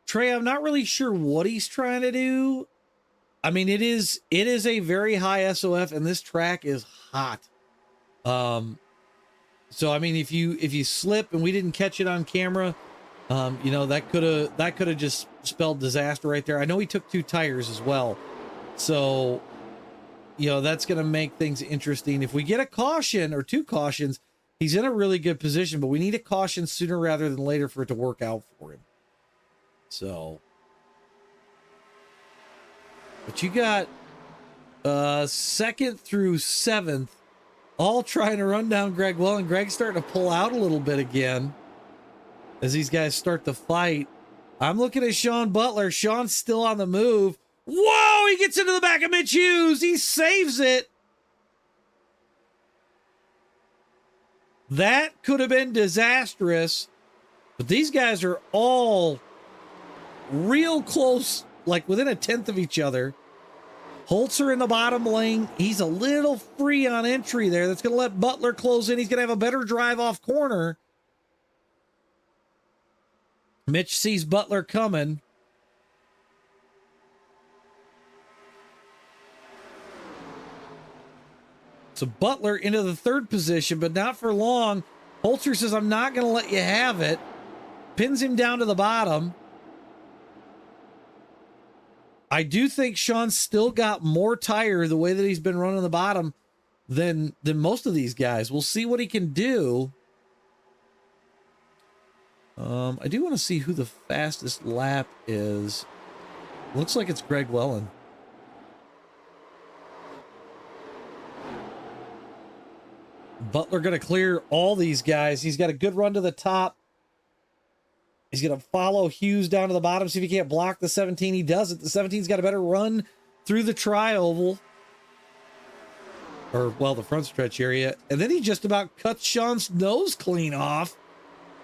Trey, I'm not really sure what he's trying to do. I mean, it is a very high SOF, and this track is hot. So I mean, if you slip and we didn't catch it on camera, you know, that could have just spelled disaster right there. I know he took 2 tires as well, so you know that's going to make things interesting. If we get a caution or 2 cautions, he's in a really good position. But we need a caution sooner rather than later for it to work out for him. So, but you got 2nd through 7th all trying to run down Greg Wellen. Greg's starting to pull out a little bit again as these guys start to fight. I'm looking at Sean Butler. Sean's still on the move. Whoa, he gets into the back of Mitch Hughes. He saves it. That could have been disastrous, but these guys are all real close, like within a 10th of each other. Holzer in the bottom lane. He's a little free on entry there. That's going to let Butler close in. He's going to have a better drive off corner. Mitch sees Butler coming. So Butler into the 3rd position, but not for long. Holzer says, I'm not going to let you have it. Pins him down to the bottom. I do think Sean's still got more tire the way that he's been running the bottom than most of these guys. We'll see what he can do. I do want to see who the fastest lap is. Looks like it's Greg Wellen. Butler going to clear all these guys. He's got a good run to the top. He's going to follow Hughes down to the bottom, see if he can't block the 17. He does it. The 17's got a better run through the tri-oval. Or, well, the front stretch area. And then he just about cuts Sean's nose clean off.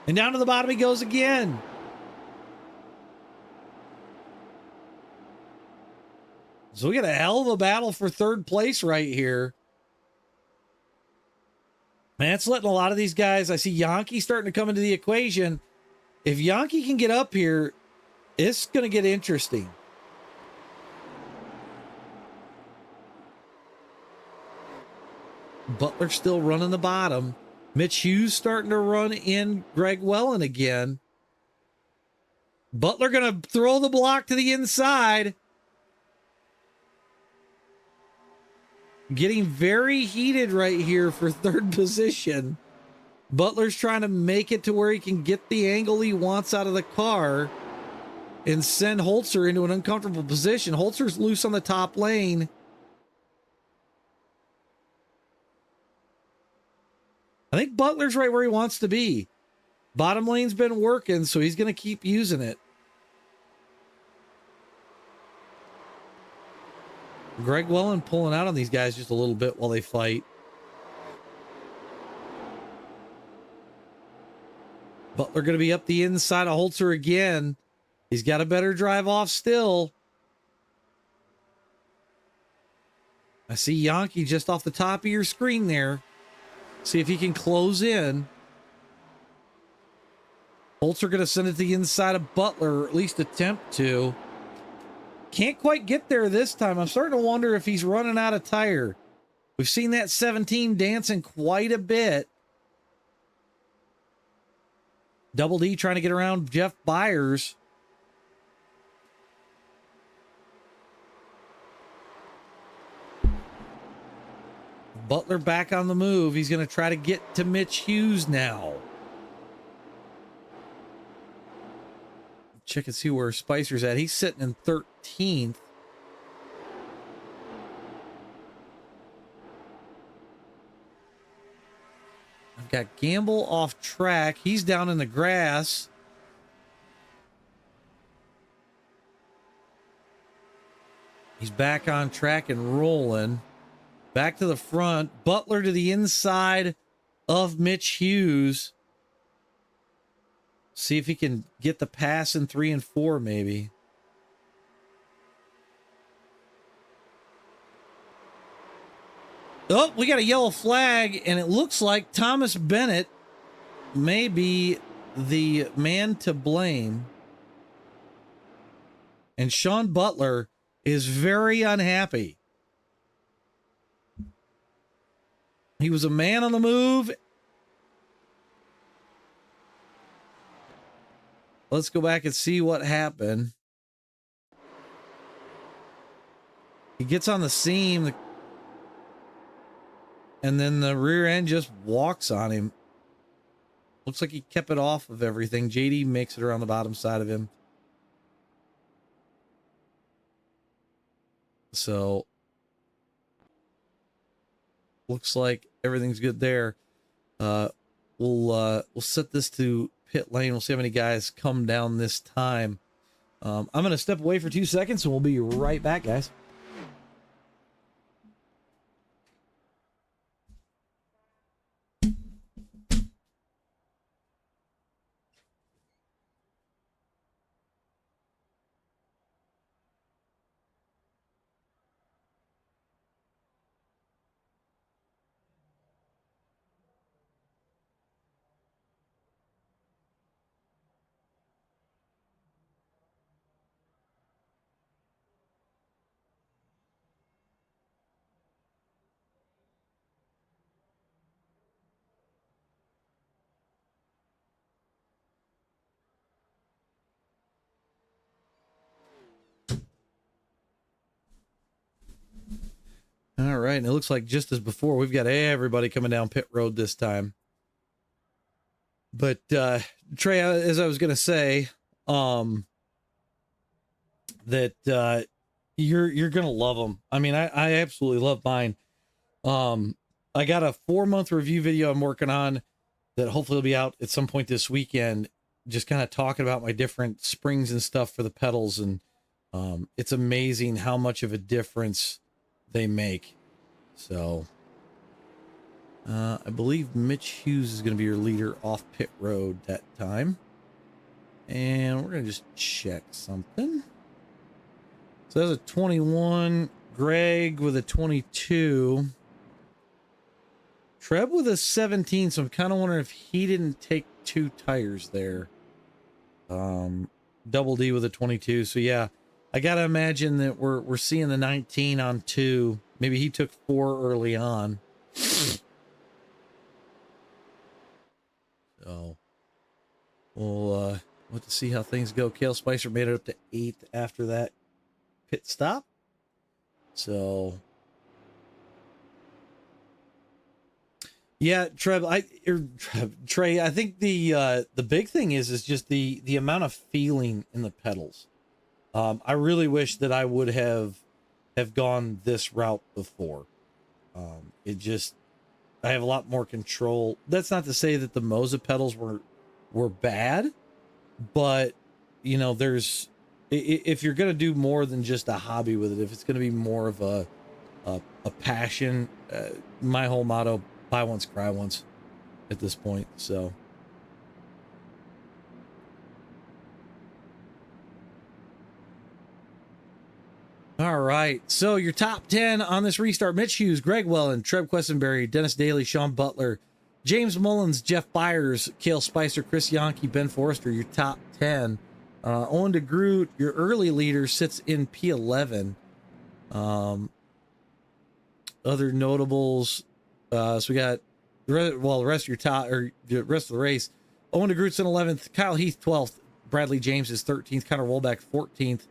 And down to the bottom he goes again. So we got a hell of a battle for 3rd place right here. Man, it's letting a lot of these guys, I see Yankee starting to come into the equation. If Yankee can get up here, it's going to get interesting. Butler still running the bottom. Mitch Hughes starting to run in Greg Wellen again. Butler going to throw the block to the inside. Getting very heated right here for 3rd position. Butler's trying to make it to where he can get the angle he wants out of the car and send Holzer into an uncomfortable position. Holzer's loose on the top lane. I think Butler's right where he wants to be. Bottom lane's been working, so he's going to keep using it. Greg Welland pulling out on these guys just a little bit while they fight. Butler going to be up the inside of Holzer again. He's got a better drive off still. I see Yankee just off the top of your screen there. See if he can close in. Holzer going to send it to the inside of Butler, or at least attempt to. Can't quite get there this time. I'm starting to wonder if he's running out of tire. We've seen that 17 dancing quite a bit. Double D trying to get around Jeff Byers. Butler back on the move. He's going to try to get to Mitch Hughes now. Check and see where Spicer's at. He's sitting in 13th. I've got Gamble off track. He's down in the grass. He's back on track and rolling. Back to the front. Butler to the inside of Mitch Hughes. See if he can get the pass in 3 and 4, maybe. Oh, we got a yellow flag, and it looks like Thomas Bennett may be the man to blame. And Sean Butler is very unhappy. He was a man on the move. Let's go back and see what happened. He gets on the seam, and then the rear end just walks on him. Looks like he kept it off of everything. JD makes it around the bottom side of him. So looks like everything's good there. We'll set this to pit lane. We'll see how many guys come down this time. I'm going to step away for 2 seconds, and we'll be right back, guys. All right, and it looks like just as before, we've got everybody coming down pit road this time. But Trey, as I was going to say, that you're going to love them. I mean, I absolutely love mine. I got a 4-month review video I'm working on that hopefully will be out at some point this weekend, just kind of talking about my different springs and stuff for the pedals. And it's amazing how much of a difference they make. So I believe Mitch Hughes is going to be your leader off pit road that time. And we're going to just check something. So that's a 21, Greg with a 22, Treb with a 17. So I'm kind of wondering if he didn't take 2 tires there. Double D with a 22. So yeah, I got to imagine that we're seeing the 19 on 2. Maybe he took 4 early on. So we'll have to see how things go. Cale Spicer made it up to 8th after that pit stop. So yeah, Trey, I think the big thing is just the amount of feeling in the pedals. I really wish that I would have gone this route before. I have a lot more control. That's not to say that the Moza pedals were bad, but you know, there's if you're going to do more than just a hobby with it, if it's going to be more of a passion, my whole motto, buy once, cry once at this point. So all right, so your top 10 on this restart: Mitch Hughes, Greg Welland, Trev Questenberry, Dennis Daly, Sean Butler, James Mullins, Jeff Byers, Cale Spicer, Chris Yonke, Ben Forrester. Your top 10. Owen DeGroot, your early leader, sits in P11. Other notables, so we got the rest of your top, or the rest of the race. Owen DeGroot's in 11th, Kyle Heath 12th, Bradley James is 13th, Connor Wolbeck 14th.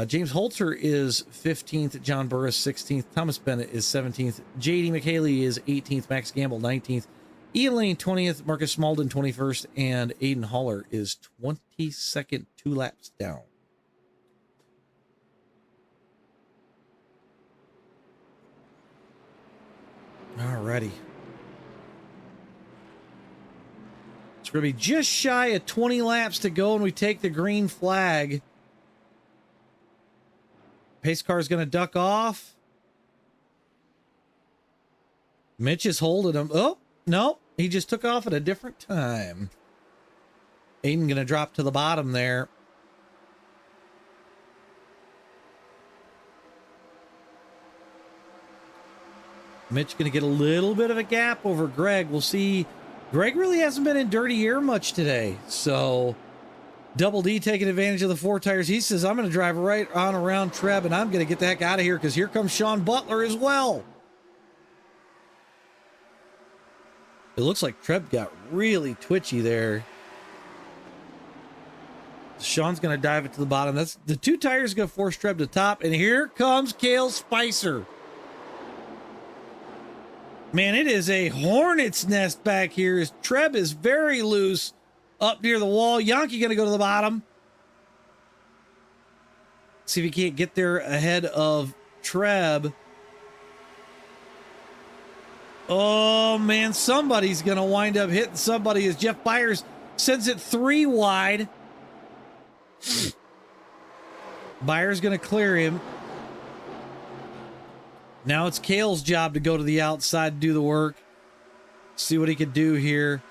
James Holzer is 15th, John Burris 16th, Thomas Bennett is 17th, JD McHaley is 18th, Max Gamble 19th, Ian Lane 20th, Marcus Smalden 21st, and Aiden Haller is 22nd, 2 laps down. Alrighty. It's going to be just shy of 20 laps to go, and we take the green flag. Pace car is going to duck off. Mitch is holding him. Oh, no. He just took off at a different time. Aiden going to drop to the bottom there. Mitch going to get a little bit of a gap over Greg. We'll see. Greg really hasn't been in dirty air much today. So Double D taking advantage of the 4 tires. He says, I'm going to drive right on around Treb, and I'm going to get the heck out of here because here comes Sean Butler as well. It looks like Treb got really twitchy there. Sean's going to dive it to the bottom. That's the 2 tires going to force Treb to top, and here comes Cale Spicer. Man, it is a hornet's nest back here. As Treb is very loose up near the wall. Yonke going to go to the bottom. See if he can't get there ahead of Treb. Oh, man, somebody's going to wind up hitting somebody as Jeff Byers sends it 3 wide. Byers going to clear him. Now it's Cale's job to go to the outside and do the work. See what he could do here.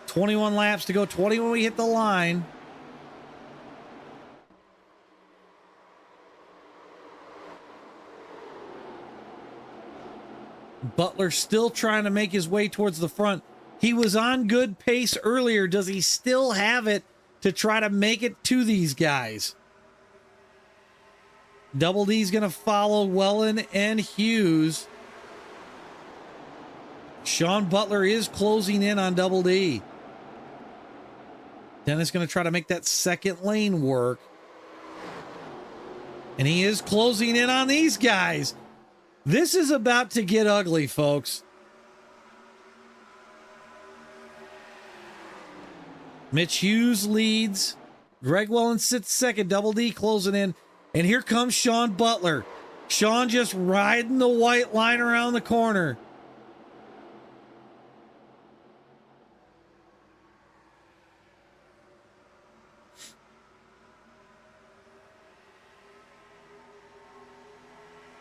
21 laps to go, 20 when we hit the line. Butler still trying to make his way towards the front. He was on good pace earlier. Does he still have it to try to make it to these guys? Double D's going to follow Welland and Hughes. Sean Butler is closing in on Double D. Dennis going to try to make that second lane work. And he is closing in on these guys. This is about to get ugly, folks. Mitch Hughes leads. Greg Welland sits second. Double D closing in. And here comes Sean Butler. Sean just riding the white line around the corner.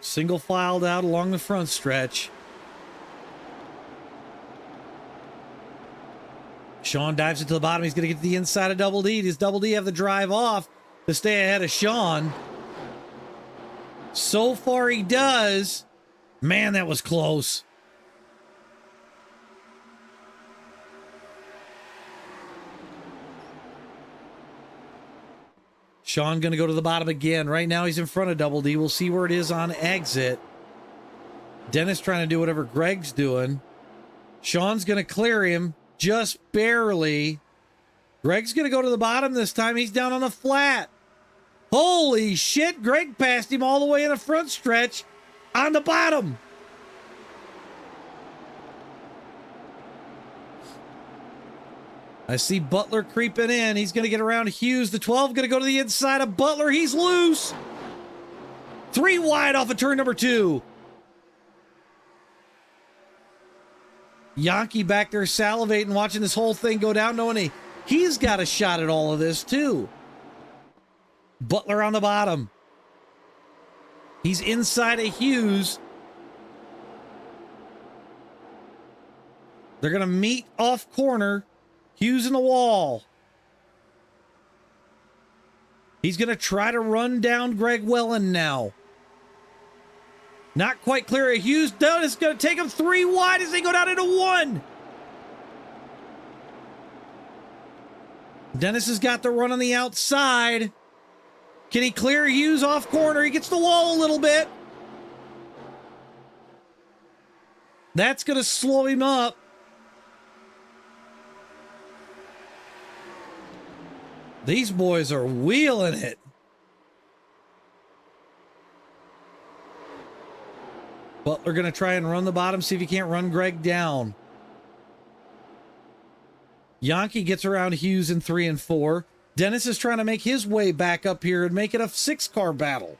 Single filed out along the front stretch. Sean dives into the bottom. He's going to get to the inside of Double D. Does Double D have the drive off to stay ahead of Sean? So far he does. Man, that was close. Sean going to go to the bottom again. Right now he's in front of Double D. We'll see where it is on exit. Dennis trying to do whatever Greg's doing. Sean's going to clear him just barely. Greg's going to go to the bottom this time. He's down on the flat. Holy shit, Greg passed him all the way in the front stretch on the bottom. I see Butler creeping in. He's going to get around Hughes. The 12 going to go to the inside of Butler. He's loose. 3 wide off of turn number 2. Yonke back there salivating, watching this whole thing go down, knowing he's got a shot at all of this too. Butler on the bottom. He's inside of Hughes. They're going to meet off corner. Hughes in the wall. He's going to try to run down Greg Welland now. Not quite clear of Hughes. Dennis is going to take him 3 wide as they go down into 1. Dennis has got the run on the outside. Can he clear Hughes off corner? He gets the wall a little bit. That's going to slow him up. These boys are wheeling it. Butler going to try and run the bottom, see if he can't run Greg down. Yankee gets around Hughes in 3 and 4. Dennis is trying to make his way back up here and make it a 6-car battle.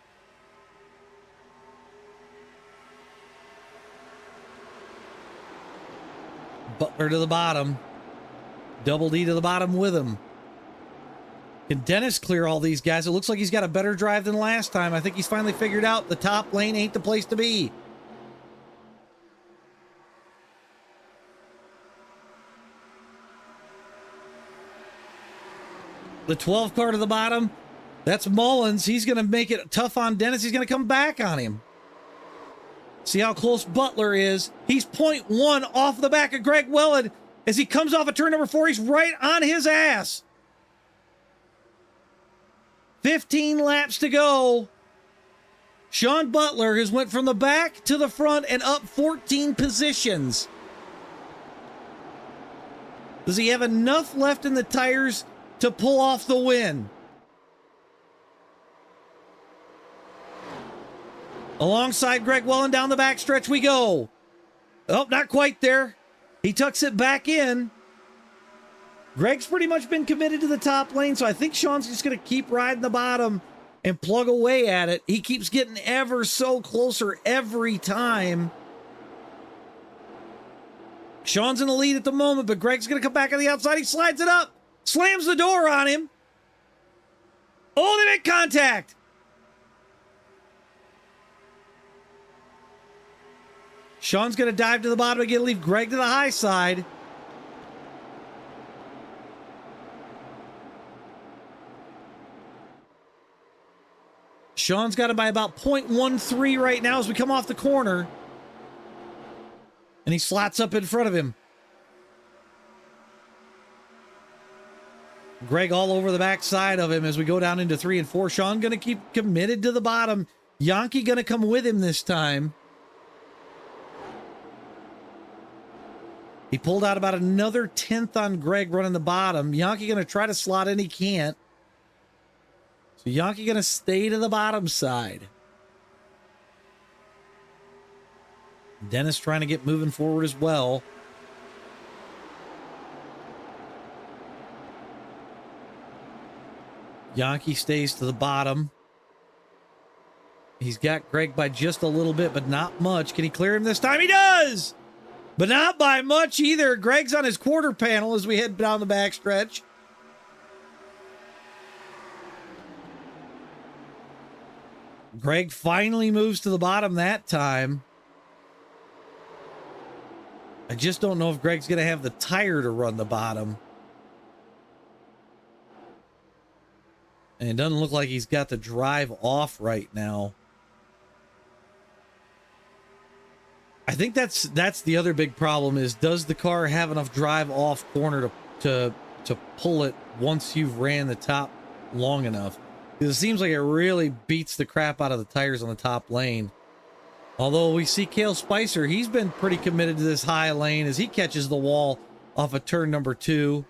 Butler to the bottom. Double D to the bottom with him. Can Dennis clear all these guys? It looks like he's got a better drive than last time. I think he's finally figured out the top lane ain't the place to be. The 12 car to the bottom. That's Mullins. He's going to make it tough on Dennis. He's going to come back on him. See how close Butler is. He's 0.1 off the back of Greg Welland. As he comes off of turn number 4, he's right on his ass. 15 laps to go. Sean Butler has went from the back to the front and up 14 positions. Does he have enough left in the tires to pull off the win? Alongside Greg Welland down the backstretch we go. Oh, not quite there. He tucks it back in. Greg's pretty much been committed to the top lane, so I think Sean's just going to keep riding the bottom and plug away at it. He keeps getting ever so closer every time. Sean's in the lead at the moment, but Greg's going to come back on the outside. He slides it up, slams the door on him. Oh, they make contact. Sean's going to dive to the bottom again, leave Greg to the high side. Sean's got him by about 0.13 right now as we come off the corner. And he slots up in front of him. Greg all over the backside of him as we go down into 3 and 4. Sean going to keep committed to the bottom. Yankee going to come with him this time. He pulled out about another 10th on Greg running the bottom. Yankee going to try to slot in. He can't. So Yankee going to stay to the bottom side. Dennis trying to get moving forward as well. Yankee stays to the bottom. He's got Greg by just a little bit, but not much. Can he clear him this time? He does! But not by much either. Greg's on his quarter panel as we head down the backstretch. Greg finally moves to the bottom that time. I just don't know if Greg's going to have the tire to run the bottom. And it doesn't look like he's got the drive off right now. I think that's the other big problem is, does the car have enough drive off corner to pull it once you've ran the top long enough? Because it seems like it really beats the crap out of the tires on the top lane. Although we see Cale Spicer, he's been pretty committed to this high lane as he catches the wall off of turn number 2.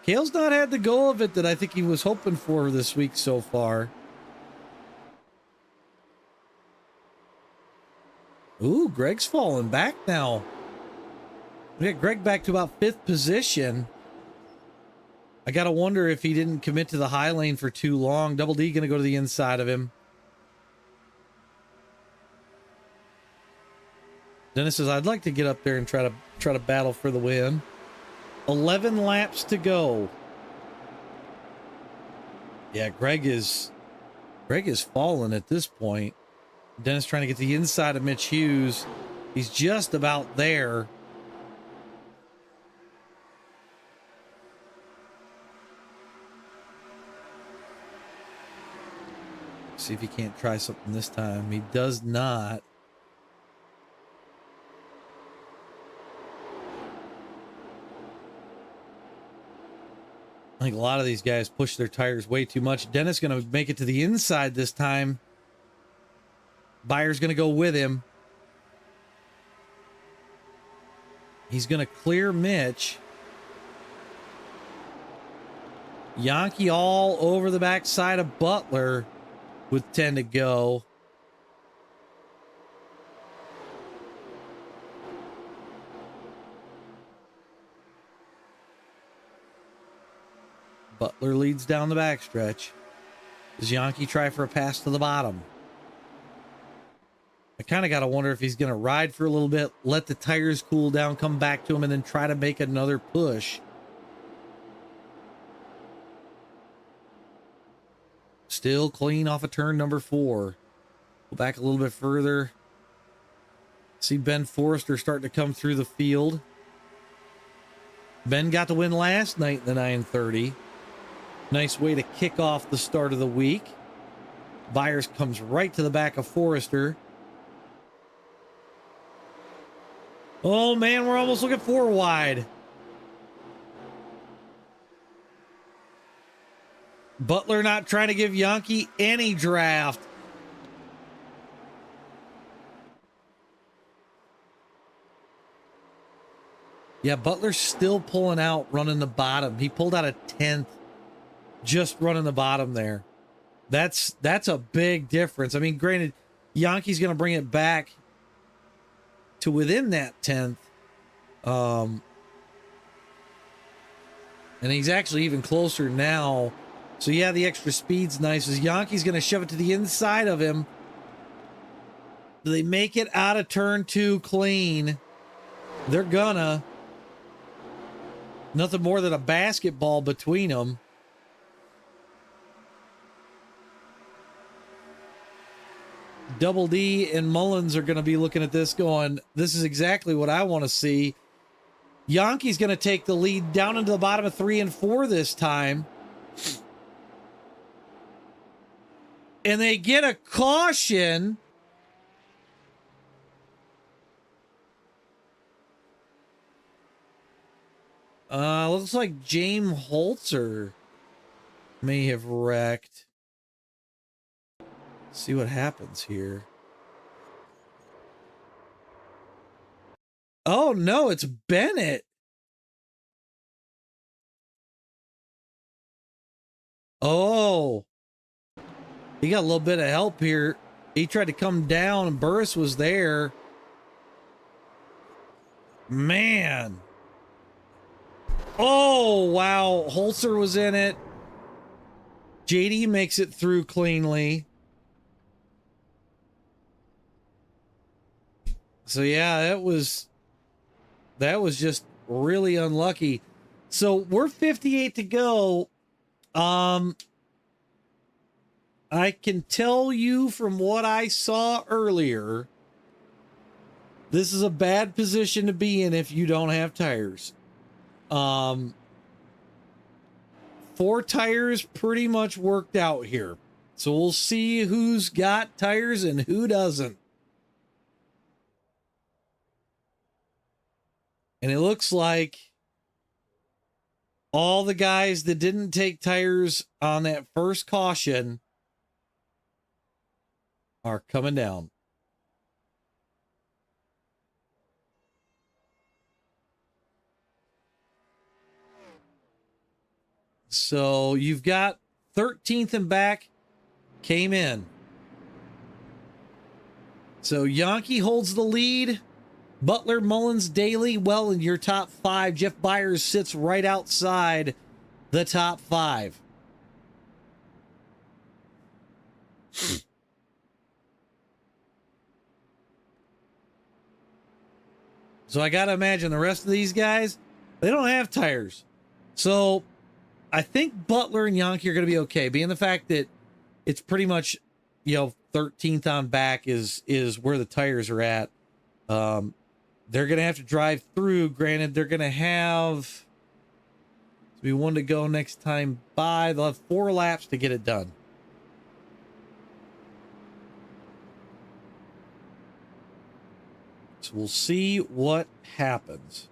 Cale's not had the go of it that I think he was hoping for this week so far. Ooh, Greg's falling back now. We got Greg back to about 5th position. I got to wonder if he didn't commit to the high lane for too long. Double D going to go to the inside of him. Dennis says, I'd like to get up there and try to battle for the win. 11 laps to go. Yeah, Greg is falling at this point. Dennis trying to get the inside of Mitch Hughes. He's just about there. See if he can't try something this time. He does not. I think a lot of these guys push their tires way too much. Dennis going to make it to the inside this time. Byers going to go with him. He's going to clear Mitch. Yankee all over the backside of Butler with 10 to go. Butler leads down the backstretch. Does Yankee try for a pass to the bottom? I kind of got to wonder if he's going to ride for a little bit, let the tires cool down, come back to him, and then try to make another push. Still clean off of turn number 4. Go back a little bit further. See Ben Forrester starting to come through the field. Ben got the win last night in the 930. Nice way to kick off the start of the week. Byers comes right to the back of Forrester. Oh man, we're almost looking 4 wide. Butler not trying to give Yankee any draft. Yeah, Butler's still pulling out, running the bottom. He pulled out a 10th just running the bottom there. That's a big difference. I mean, granted, Yankee's going to bring it back to within that 10th. And he's actually even closer now. So yeah, the extra speed's nice. As Yankee's going to shove it to the inside of him. Do they make it out of turn 2 clean? They're gonna. Nothing more than a basketball between them. Double D and Mullins are going to be looking at this going, this is exactly what I want to see. Yankee's going to take the lead down into the bottom of 3 and 4 this time. And they get a caution. Looks like James Holzer may have wrecked. See what happens here. Oh no, it's Bennett. Oh, he got a little bit of help here. He tried to come down and Burris was there. Man. Oh, wow. Holzer was in it. JD makes it through cleanly. So yeah, that was just really unlucky. So we're 58 to go. I can tell you from what I saw earlier, this is a bad position to be in if you don't have tires. 4 tires pretty much worked out here. So we'll see who's got tires and who doesn't. And it looks like all the guys that didn't take tires on that first caution are coming down. So you've got 13th and back came in. So Yankee holds the lead. Butler, Mullins, Daly, well in your top 5. Jeff Byers sits right outside the top 5. So I got to imagine the rest of these guys, they don't have tires. So I think Butler and Yankee are going to be okay, being the fact that it's pretty much, 13th on back is where the tires are at. They're going to have to drive through. Granted, they're going to have to be one to go next time by. They'll have 4 laps to get it done. So we'll see what happens.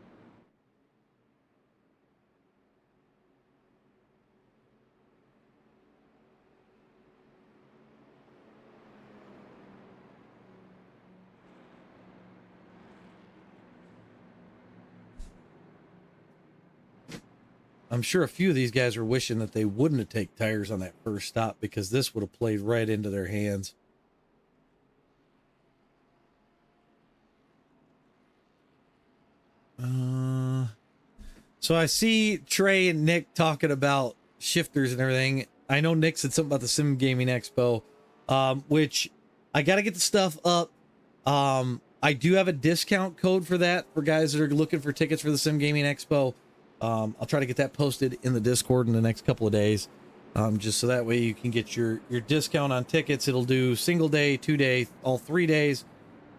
I'm sure a few of these guys are wishing that they wouldn't have taken tires on that first stop, because this would have played right into their hands. So I see Trey and Nick talking about shifters and everything. I know Nick said something about the Sim Gaming Expo, which I got to get the stuff up. I do have a discount code for that for guys that are looking for tickets for the Sim Gaming Expo. I'll try to get that posted in the Discord in the next couple of days, just so that way you can get your discount on tickets. It'll do single day, 2 day, all 3 days.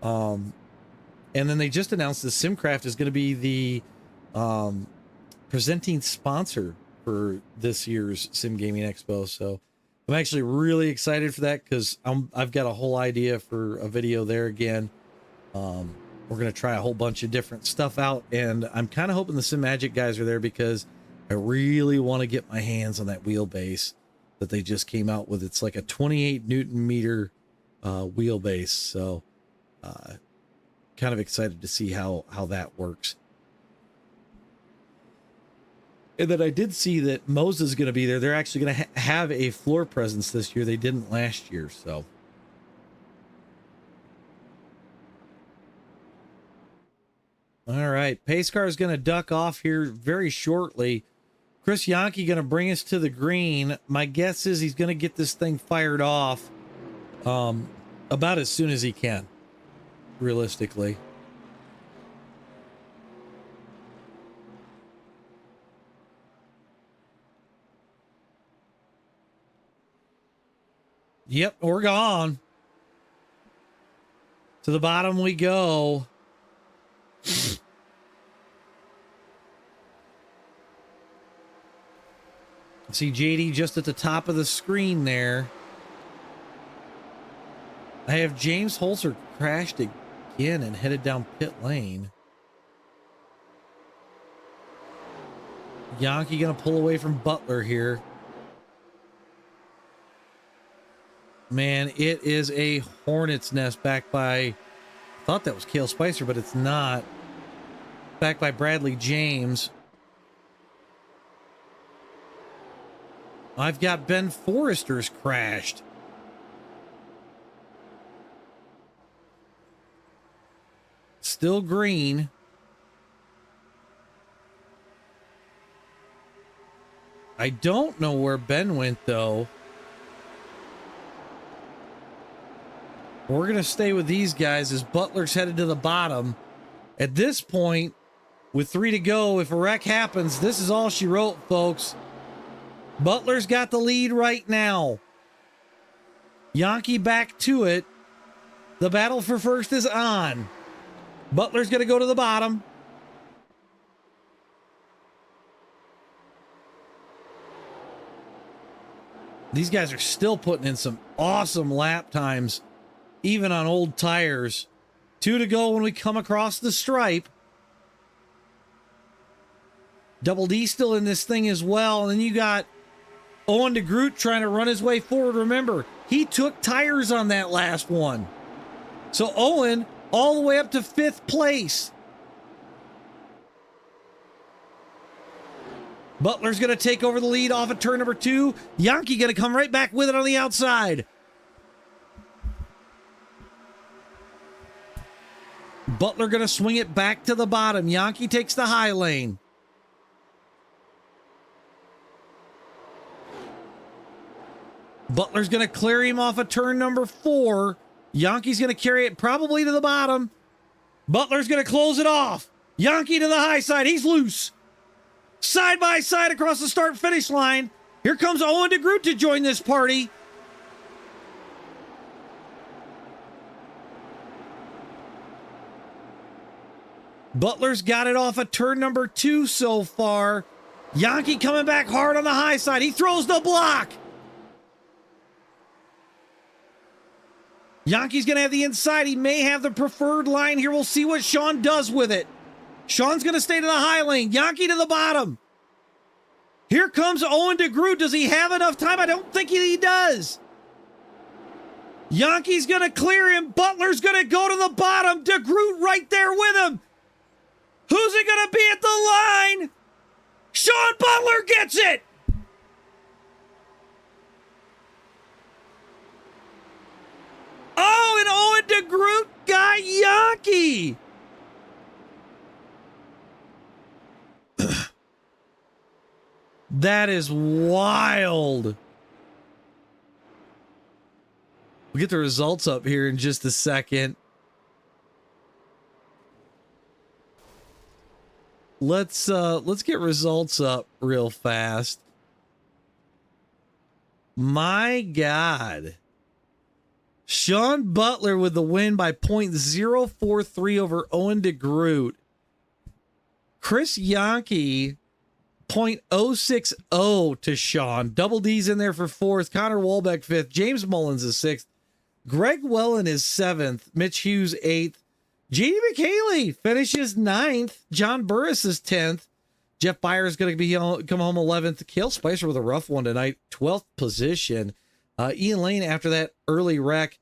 And then they just announced that Simcraft is going to be the presenting sponsor for this year's Sim Gaming Expo. So I'm actually really excited for that, because I've got a whole idea for a video there again. We're going to try a whole bunch of different stuff out, and I'm kind of hoping the Simagic guys are there, because I really want to get my hands on that wheelbase that they just came out with. It's like a 28 Newton meter wheelbase. So kind of excited to see how that works. And then I did see that Moza is going to be there. They're actually going to have a floor presence this year. They didn't last year, so. All right, pace car is going to duck off here very shortly. Chris Yankee going to bring us to the green. My guess is he's going to get this thing fired off about as soon as he can, realistically. Yep, we're gone. To the bottom we go. See JD just at the top of the screen there. I have James Holzer crashed again and headed down pit lane. Yankee gonna pull away from Butler here. Man, it is a hornet's nest back by, I thought that was Cale Spicer, but it's not. Back by Bradley James. I've got Ben Forrester's crashed. Still green. I don't know where Ben went, though. We're going to stay with these guys as Butler's headed to the bottom. At this point, with 3 to go, if a wreck happens, this is all she wrote, folks. Butler's got the lead right now. Yankee back to it. The battle for first is on. Butler's going to go to the bottom. These guys are still putting in some awesome lap times, even on old tires. 2 to go when we come across the stripe. Double D still in this thing as well. And then you got Owen DeGroot trying to run his way forward. Remember, he took tires on that last one. So Owen all the way up to 5th place. Butler's going to take over the lead off of turn number 2. Yankee going to come right back with it on the outside. Butler going to swing it back to the bottom. Yankee takes the high lane. Butler's going to clear him off of turn number 4. Yankee's going to carry it probably to the bottom. Butler's going to close it off. Yankee to the high side. He's loose. side by side across the start finish line. Here comes Owen DeGroot to join this party. Butler's got it off of turn number 2 so far. Yankee coming back hard on the high side. He throws the block. Yankee's going to have the inside. He may have the preferred line here. We'll see what Sean does with it. Sean's going to stay to the high lane. Yankee to the bottom. Here comes Owen DeGroot. Does he have enough time? I don't think he does. Yankee's going to clear him. Butler's going to go to the bottom. DeGroot right there with him. Who's it going to be at the line? Sean Butler gets it. Oh, and Owen DeGroot got Yankee. That is wild. We'll get the results up here in just a second. Let's get results up real fast. My God. Sean Butler with the win by .043 over Owen DeGroot. Chris Yankee, .060 to Sean. Double D's in there for 4th. Connor Walbeck 5th. James Mullins is 6th. Greg Wellen is 7th. Mitch Hughes 8th. J.D. McHaley finishes 9th. John Burris is 10th. Jeff Byer is going to come home 11th. Cale Spicer with a rough one tonight, 12th position. Ian Lane, after that early wreck,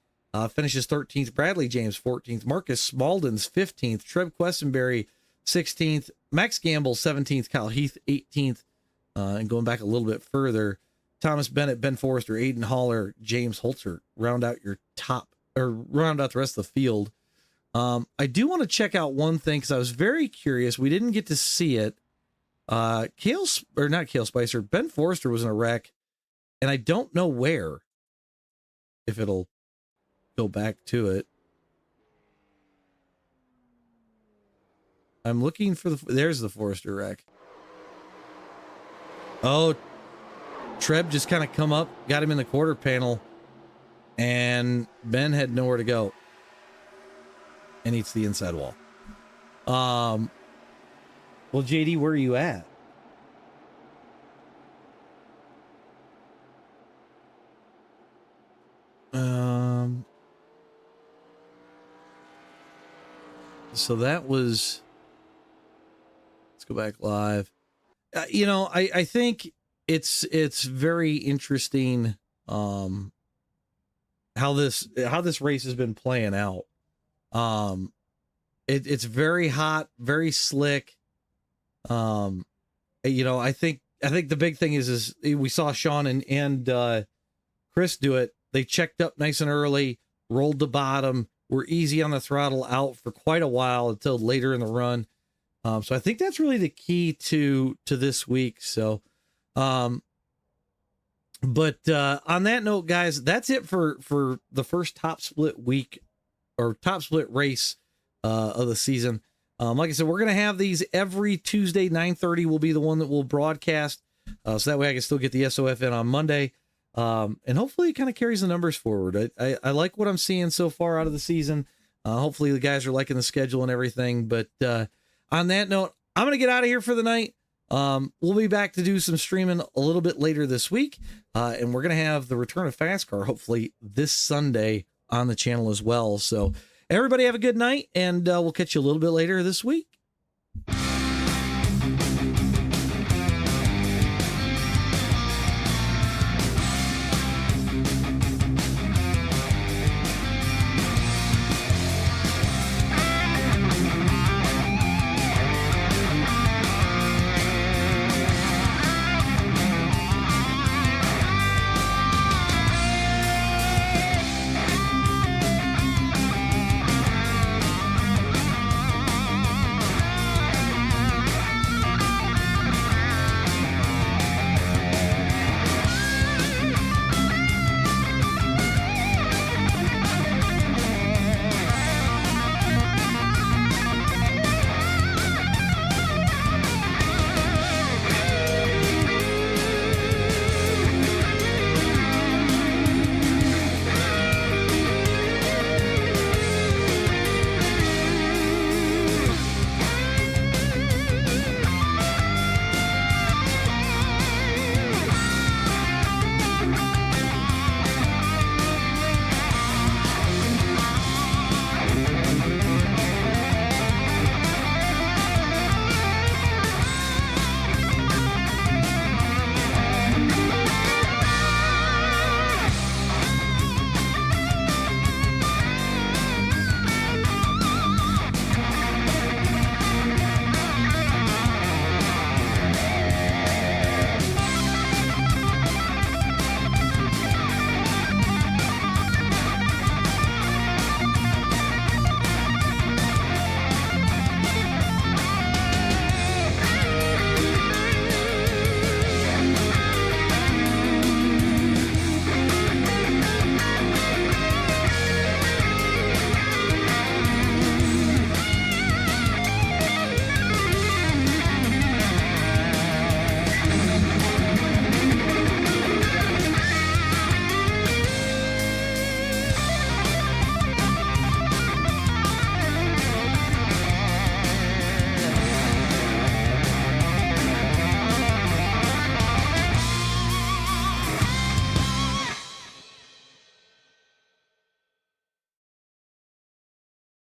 finishes 13th. Bradley James 14th. Marcus Smalden's 15th. Trev Questenberry 16th. Max Gamble 17th. Kyle Heath 18th. And going back a little bit further, Thomas Bennett, Ben Forrester, Aiden Haller, James Holzer round out the rest of the field. I do want to check out one thing because I was very curious. We didn't get to see it. Not Cale Spicer. Ben Forrester was in a wreck, and I don't know where. If it'll go back to it. I'm looking for there's the Forrester wreck. Oh, Treb just kind of come up, got him in the quarter panel, and Ben had nowhere to go. And eats the inside wall. Well, JD, where are you at? So that was, let's go back live. I think it's very interesting how this race has been playing out. It's very hot, very slick. I think the big thing is we saw Sean and Chris do it. They checked up nice and early, rolled the bottom, were easy on the throttle out for quite a while until later in the run. So I think that's really the key to this week. So, but on that note, guys, that's it for the first Top Split week or Top Split race of the season. Like I said, we're going to have these every Tuesday. 9:30 will be the one that we'll broadcast. So that way I can still get the SOF in on Monday. And hopefully it kind of carries the numbers forward. I like what I'm seeing so far out of the season. Hopefully the guys are liking the schedule and everything. But on that note, I'm going to get out of here for the night. We'll be back to do some streaming a little bit later this week. And we're going to have the return of Fast Car, hopefully this Sunday on the channel as well. So everybody have a good night, and we'll catch you a little bit later this week.